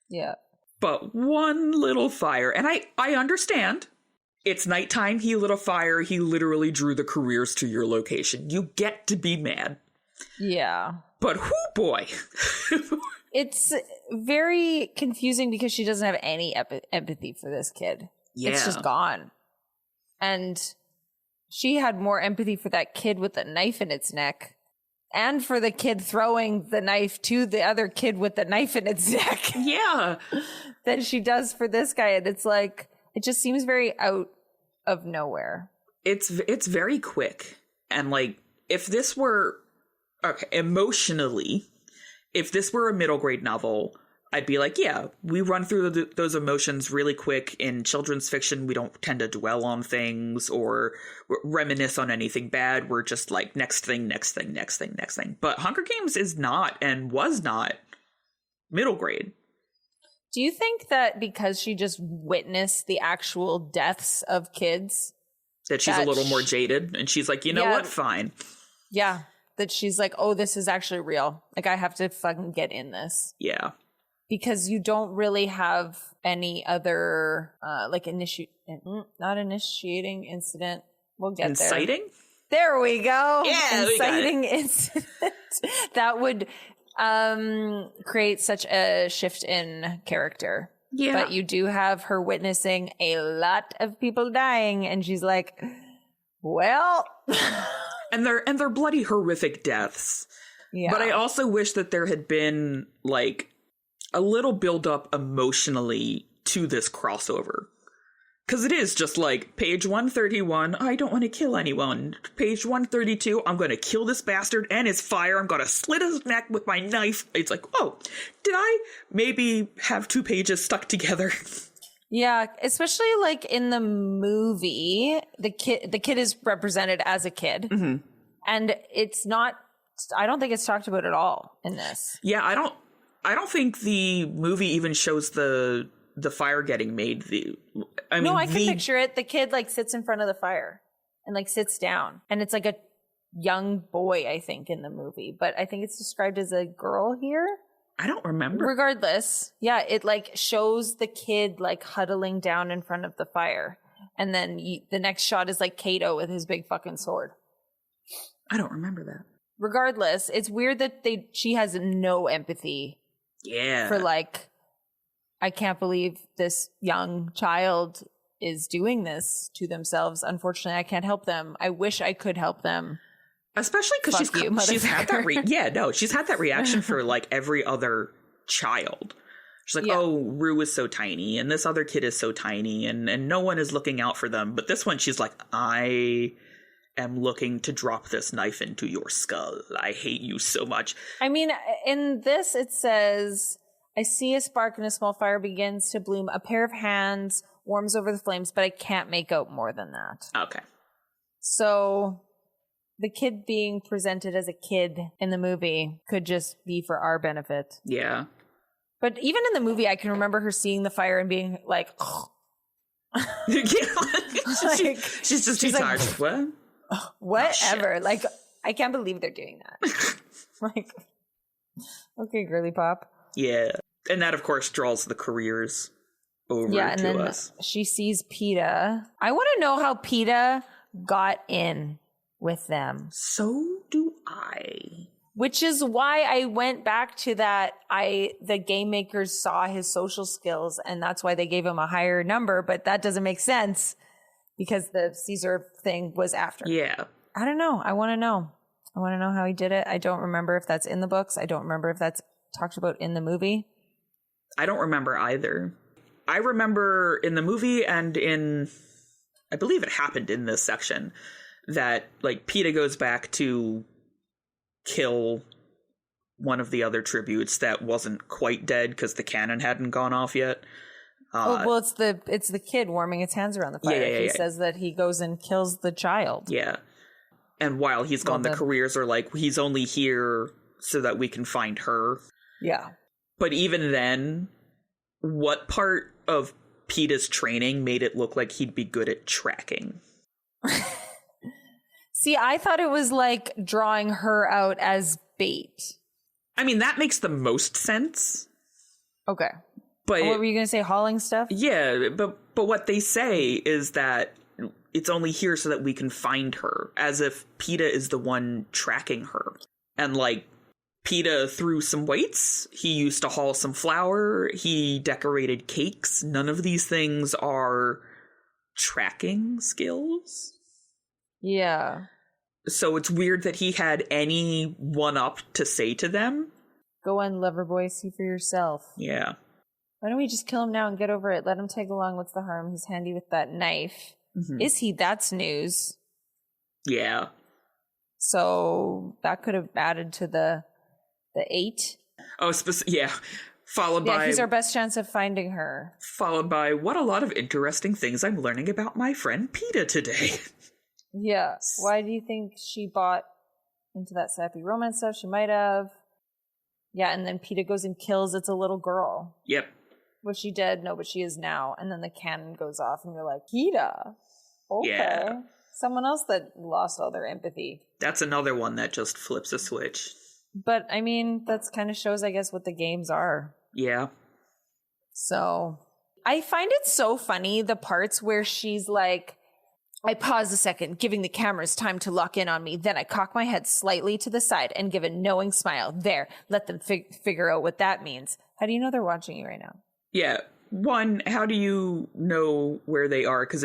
Yeah. But one little fire, and I understand. It's nighttime, he lit a fire, he literally drew the careers to your location. You get to be mad. Yeah. But whoo boy. It's very confusing because she doesn't have any empathy for this kid. Yeah. It's just gone. And she had more empathy for that kid with the knife in its neck and for the kid throwing the knife to the other kid with the knife in its neck. Yeah. than she does for this guy. And it's it just seems very out of nowhere. It's very quick. And if this were emotionally, if this were a middle grade novel, I'd be we run through those emotions really quick. In children's fiction, we don't tend to dwell on things or reminisce on anything bad. We're just next thing, next thing, next thing, next thing. But Hunger Games is not and was not middle grade. Do you think that because she just witnessed the actual deaths of kids, that she's a little more jaded and she's you know what? Fine. Yeah. That she's oh, this is actually real. I have to fucking get in this. Yeah. Because you don't really have any other, not initiating incident. We'll get Inciting? There we go. Yeah, Inciting incident. That would create such a shift in character. Yeah. But you do have her witnessing a lot of people dying, and she's like, well. and they're bloody horrific deaths. Yeah. But I also wish that there had been, like, a little build-up emotionally to this crossover. Because it is just like, page 131, I don't want to kill anyone. Page 132, I'm going to kill this bastard and his fire. I'm going to slit his neck with my knife. It's like, oh, did I maybe have 2 pages stuck together? Yeah, especially like in the movie, the kid is represented as a kid. Mm-hmm. And it's not, I don't think it's talked about at all in this. Yeah, I don't think the movie even shows the fire getting made. I can picture it. The kid like sits in front of the fire and like sits down, and it's like a young boy, I think, in the movie, but I think it's described as a girl here. I don't remember. Regardless, yeah, it like shows the kid like huddling down in front of the fire, and then the next shot is like Kato with his big fucking sword. I don't remember that. Regardless, it's weird that she has no empathy. Yeah. For like, I can't believe this young child is doing this to themselves. Unfortunately, I can't help them. I wish I could help them. Especially because she's had that she's had that reaction for like every other child. She's like, oh, Rue is so tiny, and this other kid is so tiny, and no one is looking out for them. But this one, she's like, I am looking to drop this knife into your skull. I hate you so much. I mean, in this, it says, I see a spark and a small fire begins to bloom. A pair of hands warms over the flames, but I can't make out more than that. Okay. So the kid being presented as a kid in the movie could just be for our benefit. Yeah. But even in the movie, I can remember her seeing the fire and being like, she's just too tired. What? Whatever. Oh, like, I can't believe they're doing that. Like, okay, girly pop. Yeah. And that, of course, draws the careers over and to then us. She sees Peeta. I want to know how Peeta got in with them. So do I. Which is why I went back to that. The game makers saw his social skills, and that's why they gave him a higher number. But that doesn't make sense because the Caesar thing was after. Yeah. I don't know. I want to know. I want to know how he did it. I don't remember if that's in the books. I don't remember if that's talked about in the movie. I don't remember either. I remember in the movie and I believe it happened in this section, that like Peeta goes back to kill one of the other tributes that wasn't quite dead because the cannon hadn't gone off yet. It's the kid warming its hands around the fire. He says that he goes and kills the child. Yeah. And while he's gone, the careers are like, he's only here so that we can find her. Yeah. But even then, what part of Peeta's training made it look like he'd be good at tracking? See, I thought it was like drawing her out as bait. I mean, that makes the most sense. Okay. But what were you going to say? Hauling stuff? Yeah, but what they say is that it's only here so that we can find her, as if Peeta is the one tracking her. And like, Peeta threw some weights, he used to haul some flour, he decorated cakes. None of these things are tracking skills. Yeah. So it's weird that he had any one-up to say to them. Go on, lover boy, see for yourself. Yeah. Why don't we just kill him now and get over it? Let him tag along. What's the harm? He's handy with that knife. Mm-hmm. Is he? That's news. Yeah. So that could have added to the 8. Oh, yeah. Followed by... he's our best chance of finding her. Followed by, what a lot of interesting things I'm learning about my friend Peeta today. Yeah. Why do you think she bought into that sappy romance stuff? She might have. Yeah, and then Peeta goes and kills It's a Little Girl. Yep. Was she dead? No, but she is now. And then the cannon goes off and you're like, Peeta? Okay. Yeah. Someone else that lost all their empathy. That's another one that just flips a switch. But, I mean, that's kind of shows, I guess, what the games are. Yeah. So, I find it so funny, the parts where she's like, I pause a second, giving the cameras time to lock in on me. Then I cock my head slightly to the side and give a knowing smile. There, let them figure out what that means. How do you know they're watching you right now? Yeah. one, how do you know where they are? Because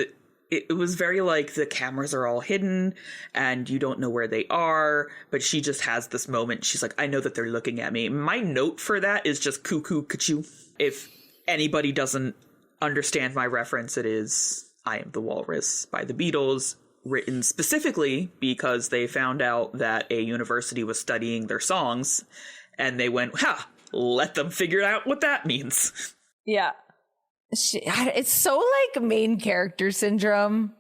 it was very like the cameras are all hidden and you don't know where they are, but she just has this moment. She's like, I know that they're looking at me. My note for that is just cuckoo kachoo. If anybody doesn't understand my reference, it is I Am the Walrus by the Beatles, written specifically because they found out that a university was studying their songs and they went, let them figure out what that means. Yeah. It's so like main character syndrome.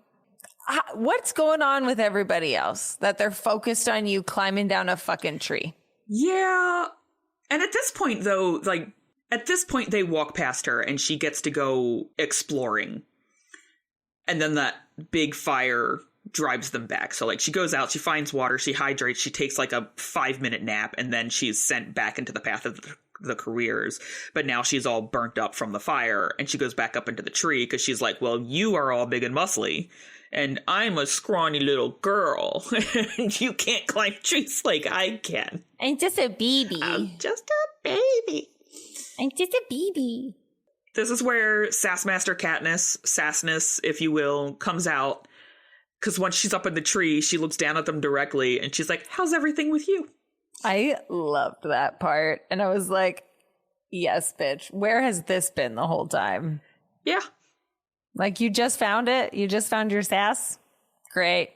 What's going on with everybody else that they're focused on you climbing down a fucking tree? Yeah. And at this point, though, they walk past her and she gets to go exploring. And then that big fire drives them back. So like she goes out, she finds water, she hydrates, she takes like a 5-minute nap, and then she's sent back into the path of the careers. But now she's all burnt up from the fire, and she goes back up into the tree because she's like, well, you are all big and muscly, and I'm a scrawny little girl, and you can't climb trees like I can. I'm just a baby. I'm just a baby. I'm just a baby. This is where Sassmaster Sassness, if you will, comes out. Because once she's up in the tree, she looks down at them directly, and she's like, how's everything with you? I loved that part. And I was like, yes, bitch. Where has this been the whole time? Yeah. Like, you just found it? You just found your sass? Great.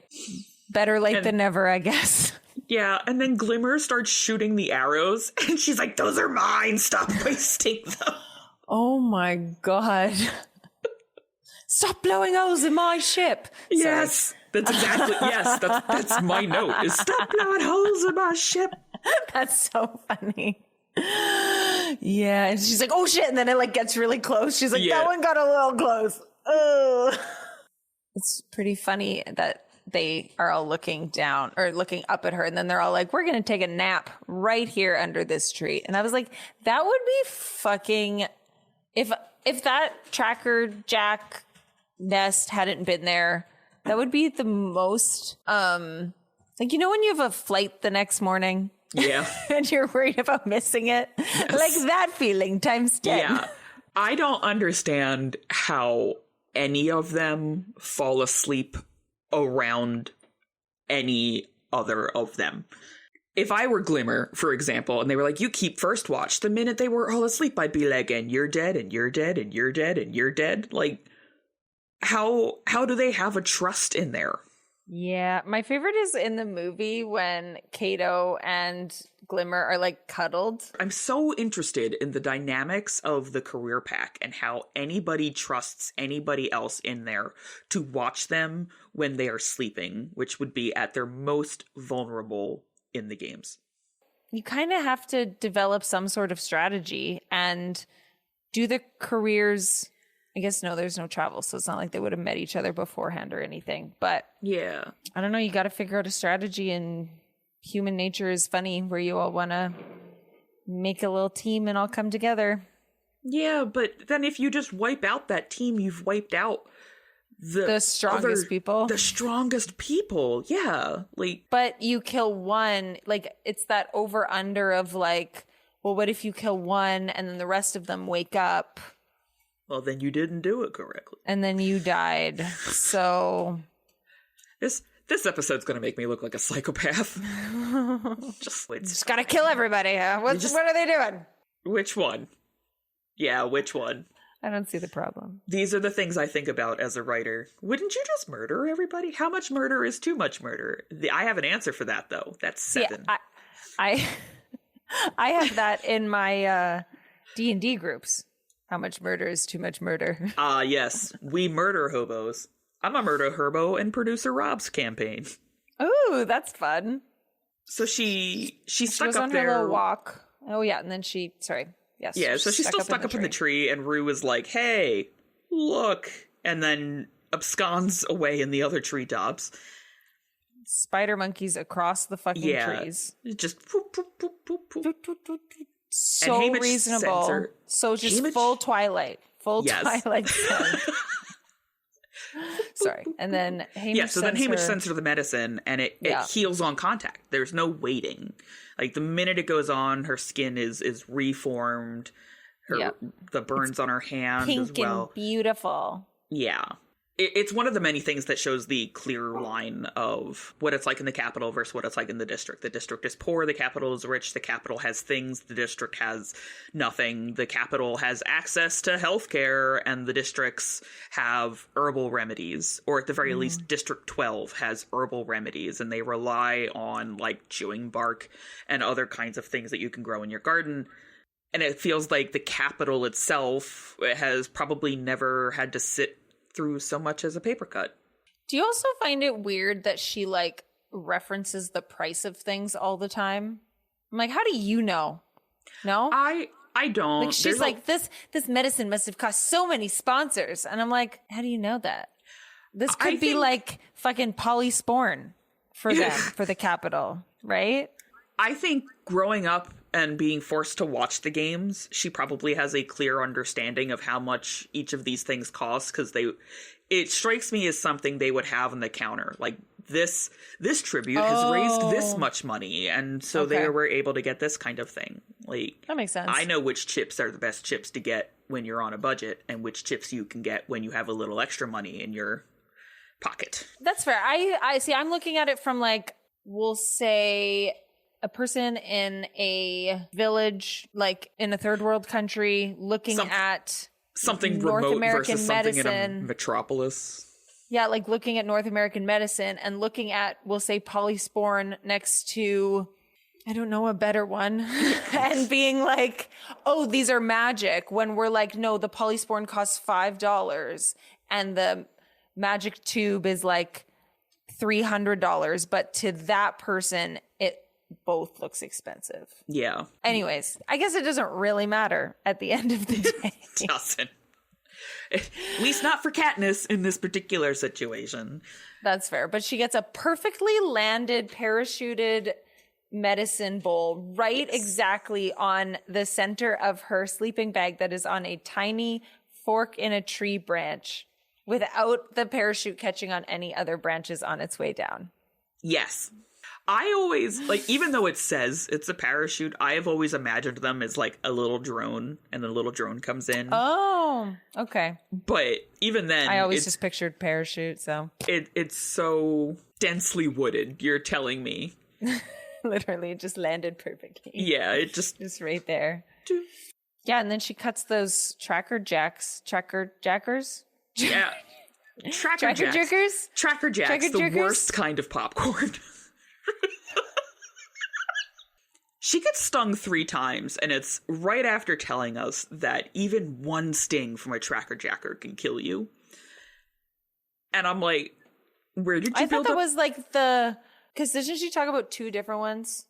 Better late than never, I guess. Yeah, and then Glimmer starts shooting the arrows, and she's like, those are mine. Stop wasting them. Oh my God. Stop blowing holes in my ship. Yes. Sorry. That's exactly, yes, that's my note, is stop blowing holes in my ship. That's so funny. Yeah, and she's like, oh shit, and then it like gets really close. She's like, that one got a little close. Ugh. It's pretty funny that they are all looking down or looking up at her, and then they're all like, we're gonna take a nap right here under this tree. And I was like, that would be fucking, if that tracker jack nest hadn't been there, that would be the most, like, you know, when you have a flight the next morning? Yeah. And you're worried about missing it? Yes. Like that feeling times 10. Yeah. I don't understand how any of them fall asleep around any other of them. If I were Glimmer, for example, and they were like, you keep first watch, the minute they were all asleep, I'd be like, and you're dead, and you're dead, and you're dead, and you're dead. Like, how do they have a trust in there? Yeah, my favorite is in the movie when Kato and Glimmer are like cuddled. I'm so interested in the dynamics of the career pack and how anybody trusts anybody else in there to watch them when they are sleeping, which would be at their most vulnerable in the games. You kind of have to develop some sort of strategy and do the careers. I guess no, there's no travel, so it's not like they would have met each other beforehand or anything. But yeah, I don't know. You got to figure out a strategy, and human nature is funny where you all want to make a little team and all come together. Yeah, but then if you just wipe out that team, you've wiped out the strongest people. The strongest people, yeah. Like, but you kill one, like it's that over under of like, well, what if you kill one and then the rest of them wake up? Well, then you didn't do it correctly. And then you died. So this episode's going to make me look like a psychopath. Just got to kill everybody. Huh? What are they doing? Which one? Yeah, which one? I don't see the problem. These are the things I think about as a writer. Wouldn't you just murder everybody? How much murder is too much murder? I have an answer for that, though. That's 7. Yeah, I have that in my D&D groups. How much murder is too much murder? Yes. We murder hobos. I'm a murder hobo in producer Rob's campaign. Ooh, that's fun. So she stuck goes up on there. Her little walk. Oh, yeah. And then Yeah, so she's still stuck up in the tree, and Rue is like, hey, look. And then absconds away in the other treetops. Spider monkeys across the fucking trees. Just poop, poop, poop, poop, poop. So reasonable. So just full Twilight. Twilight scent. Sorry. And then Haymitch sends her the medicine, and it heals on contact. There's no waiting. Like, the minute it goes on, her skin is reformed. the burns on her hand pink as well. and beautiful. Yeah. It's one of the many things that shows the clear line of what it's like in the capital versus what it's like in the district. The district is poor, the capital is rich, the capital has things, the district has nothing. The capital has access to healthcare, and the districts have herbal remedies, or at the very least, District 12 has herbal remedies, and they rely on, like, chewing bark and other kinds of things that you can grow in your garden. And it feels like the capital itself has probably never had to sit through so much as a paper cut. Do you also find it weird that she like references the price of things all the time? I'm like, how do you know? No? I don't. Like she's like, this medicine must have cost so many sponsors. And I'm like, how do you know that? This could be like fucking polysporin for them, for the capital, right? I think growing up and being forced to watch the games, she probably has a clear understanding of how much each of these things cost, because it strikes me as something they would have on the counter. Like, this tribute has raised this much money, and so they were able to get this kind of thing. Like, that makes sense. I know which chips are the best chips to get when you're on a budget, and which chips you can get when you have a little extra money in your pocket. That's fair. I see. I'm looking at it from, like, we'll say a person in a village, like in a third world country, looking at something North remote American versus medicine. Something in a metropolis. Yeah, like looking at North American medicine and looking at, we'll say, polysporin next to, I don't know, a better one, and being like, oh, these are magic. When we're like, no, the polysporin costs $5 and the magic tube is like $300, but to that person, it both looks expensive. Yeah. Anyways, I guess it doesn't really matter at the end of the day. It doesn't. At least not for Katniss in this particular situation. That's fair. But she gets a perfectly landed, parachuted medicine bowl right exactly on the center of her sleeping bag that is on a tiny fork in a tree branch without the parachute catching on any other branches on its way down. Yes. I always, like, even though it says it's a parachute, I have always imagined them as, like, a little drone, and the little drone comes in. Oh, okay. But even then, I always just pictured parachute, so. It's so densely wooded, you're telling me. Literally, it just landed perfectly. Yeah, it just right there. Yeah, and then she cuts those tracker jackers? Yeah. Tracker jerkers? Tracker jacks, the worst kind of popcorn. She gets stung 3 times, and it's right after telling us that even one sting from a tracker jacker can kill you. And I'm like, where did you I thought that was like because doesn't she talk about 2 different ones?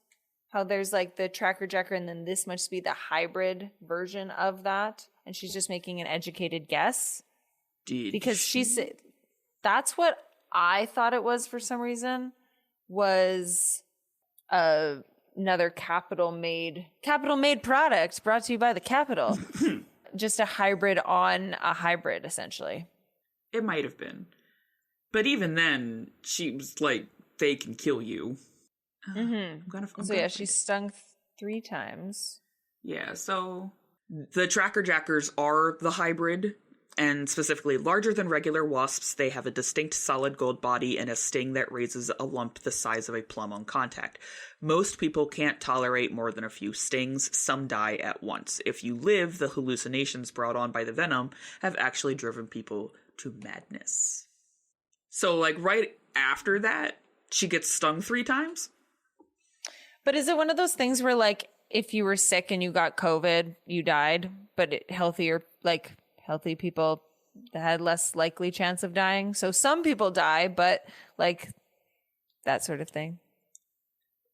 How there's like the tracker jacker, and then this must be the hybrid version of that. And she's just making an educated guess. Because she said, that's what I thought it was for some reason, was another capital made product brought to you by the Capitol. Just a hybrid on a hybrid, essentially. It might have been. But even then, she was like, they can kill you. She's stung 3 times. Yeah, so the tracker jackers are the hybrid, and specifically larger than regular wasps. They have a distinct solid gold body and a sting that raises a lump the size of a plum on contact. Most people can't tolerate more than a few stings. Some die at once. If you live, the hallucinations brought on by the venom have actually driven people to madness. So, like, right after that, she gets stung 3 times? But is it one of those things where, like, if you were sick and you got COVID, you died, but healthy people had less likely chance of dying? So some people die, but, like, that sort of thing.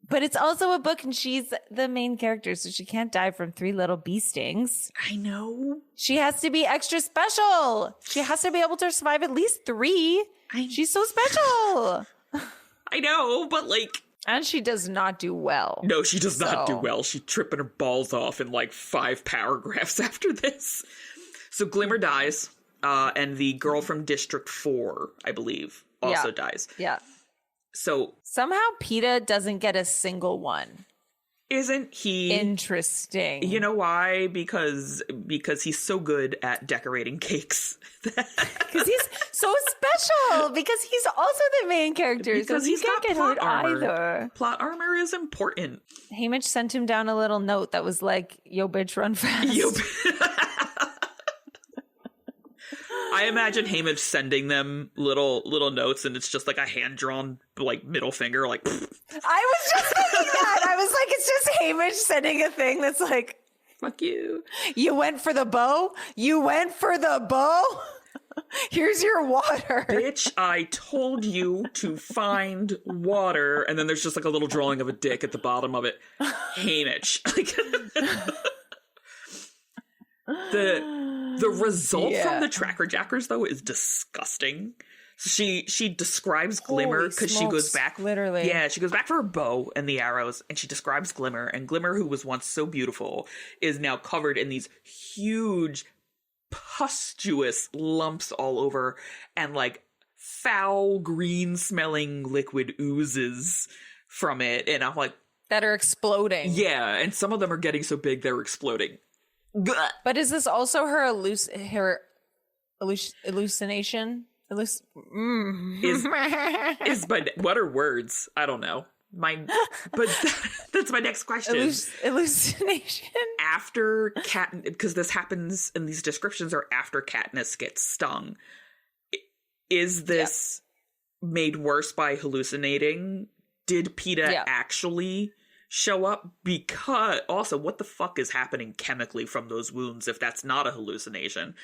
But it's also a book, and she's the main character, so she can't die from 3 little bee stings. I know. She has to be extra special. She has to be able to survive at least 3. She's so special. I know, but, like... And she does not do well. No, she does not do well. She's tripping her balls off in, like, 5 paragraphs after this. So Glimmer dies, and the girl from District 4, I believe, also dies. Yeah. So somehow Peeta doesn't get a single one. Isn't he interesting? You know why? Because he's so good at decorating cakes. Because he's so special. Because he's also the main character. Because so he can't get hurt either. Plot armor is important. Haymitch sent him down a little note that was like, "Yo, bitch, run fast." I imagine Haymitch sending them little notes, and it's just like a hand-drawn like middle finger, like. Pfft. I was just thinking that. I was like, it's just Haymitch sending a thing that's like, "Fuck you. You went for the bow? You went for the bow? Here's your water." Bitch, I told you to find water. And then there's just like a little drawing of a dick at the bottom of it. Haymitch. Like, the result from the Tracker Jackers, though, is disgusting. She describes Glimmer because she goes back. Literally. Yeah, she goes back for her bow and the arrows, and she describes Glimmer. And Glimmer, who was once so beautiful, is now covered in these huge, pustulous lumps all over, and like foul green smelling liquid oozes from it. And I'm like, that are exploding. Yeah, and some of them are getting so big they're exploding. But is this also her hallucination? Is but what are words? I don't know. That's my next question. Hallucination. After because this happens, and these descriptions are after Katniss gets stung. Is this made worse by hallucinating? Did Peeta actually show up? Because also, what the fuck is happening chemically from those wounds if that's not a hallucination?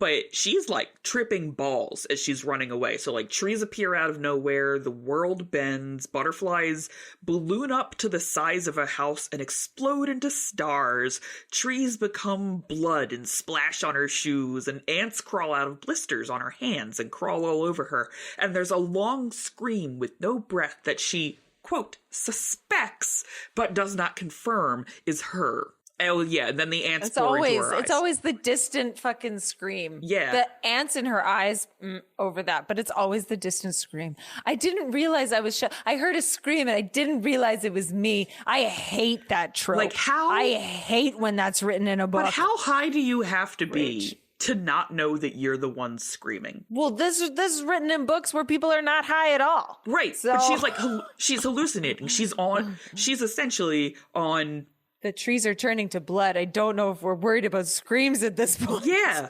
But she's like tripping balls as she's running away. So like trees appear out of nowhere, the world bends, butterflies balloon up to the size of a house and explode into stars, trees become blood and splash on her shoes, and ants crawl out of blisters on her hands and crawl all over her. And there's a long scream with no breath that she, quote, suspects, but does not confirm is her. Oh, yeah, and then the ants pour into her eyes. It's always the distant fucking scream. Yeah. The ants in her eyes over that, but it's always the distant scream. I didn't realize I was I heard a scream and I didn't realize it was me. I hate that trope. Like how? I hate when that's written in a book. But how high do you have to be to not know that you're the one screaming? Well, this is written in books where people are not high at all. Right, so... but she's like, she's hallucinating. She's essentially on... The trees are turning to blood. I don't know if we're worried about screams at this point. Yeah.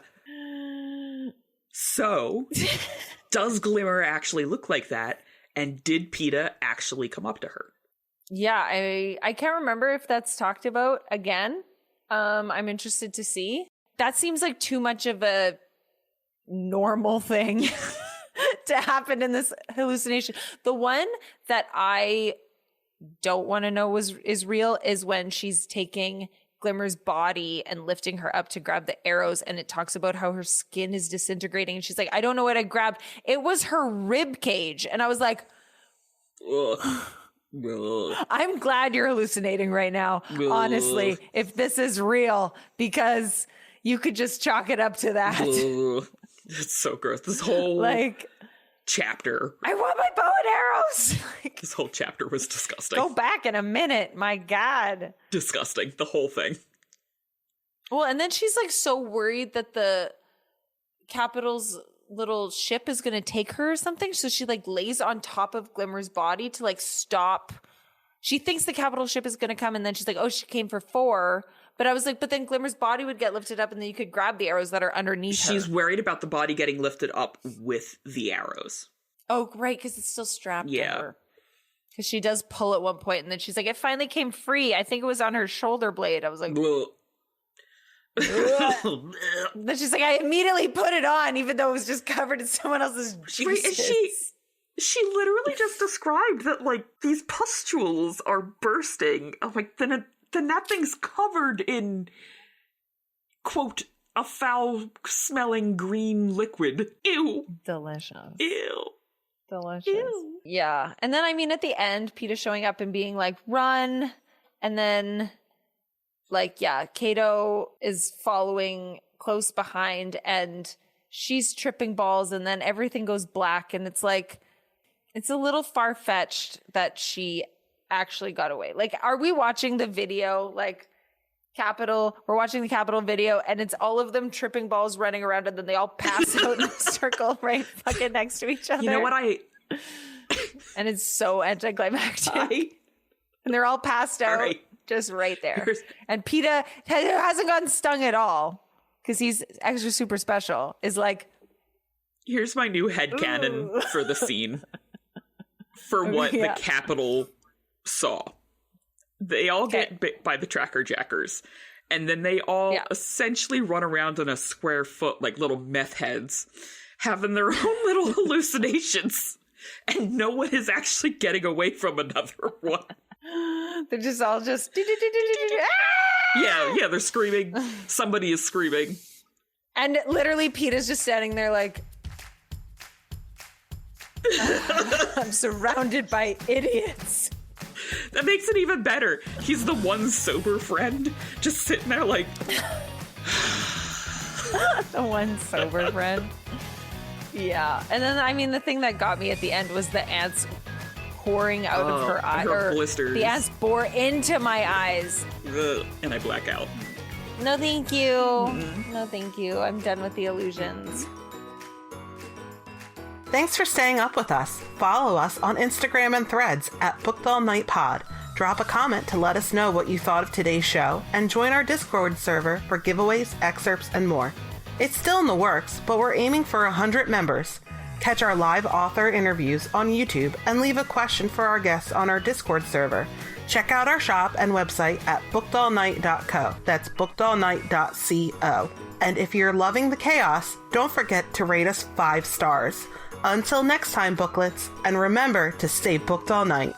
So, does Glimmer actually look like that? And did Peeta actually come up to her? Yeah, I can't remember if that's talked about again. I'm interested to see. That seems like too much of a normal thing to happen in this hallucination. The one that I don't want to know is real is when she's taking Glimmer's body and lifting her up to grab the arrows, and it talks about how her skin is disintegrating, and she's like, I don't know what I grabbed. It was her rib cage, and I was like, I'm glad you're hallucinating right now, honestly, if this is real, because you could just chalk it up to that. It's so gross. This whole chapter. I want my bow and arrows. This whole chapter was disgusting. Go back in a minute. My God. Disgusting. The whole thing. Well, and then she's like so worried that the Capital's little ship is going to take her or something. So she like lays on top of Glimmer's body to like stop. She thinks the Capital ship is going to come, and then she's like, oh, she came for 4. But I was like, but then Glimmer's body would get lifted up and then you could grab the arrows that are underneath her. She's worried about the body getting lifted up with the arrows. Oh, right, because it's still strapped to her. Because she does pull at one point, and then she's like, it finally came free. I think it was on her shoulder blade. I was like... Then she's like, I immediately put it on, even though it was just covered in someone else's juices. Right, she literally just described that, like, these pustules are bursting. I'm like, then that thing's covered in, quote, a foul-smelling green liquid. Ew. Delicious. Ew. Delicious. Ew. Yeah. And then, I mean, at the end, Peeta showing up and being like, run. And then, like, yeah, Cato is following close behind and she's tripping balls, and then everything goes black. And it's like, it's a little far-fetched that she actually got away? Like, are we watching the video, like Capitol? We're watching the Capitol video and it's all of them tripping balls running around and then they all pass out in a circle right fucking next to each other. You know what And it's so anticlimactic. And they're all passed out just right there. And Peeta hasn't gotten stung at all because he's extra super special. Is like, here's my new headcanon for the scene. For what the Capitol saw. They all get bit by the Tracker Jackers. And then they all essentially run around in a square foot like little meth heads, having their own little hallucinations. And no one is actually getting away from another one. They're just all just... Yeah, they're screaming. Somebody is screaming. And literally Peeta's just standing there like... I'm surrounded by idiots. That makes it even better. He's the one sober friend just sitting there like... The one sober friend. Yeah. And then, I mean, the thing that got me at the end was the ants pouring out of her eye. Her blisters. The ants bore into my eyes. Ugh, and I black out. No, thank you. No, thank you. I'm done with the illusions. Thanks for staying up with us. Follow us on Instagram and Threads at BookedAllNightPod. Drop a comment to let us know what you thought of today's show, and join our Discord server for giveaways, excerpts, and more. It's still in the works, but we're aiming for 100 members. Catch our live author interviews on YouTube and leave a question for our guests on our Discord server. Check out our shop and website at bookedallnight.co. That's bookedallnight.co. And if you're loving the chaos, don't forget to rate us 5 stars. Until next time, booklets, and remember to stay booked all night.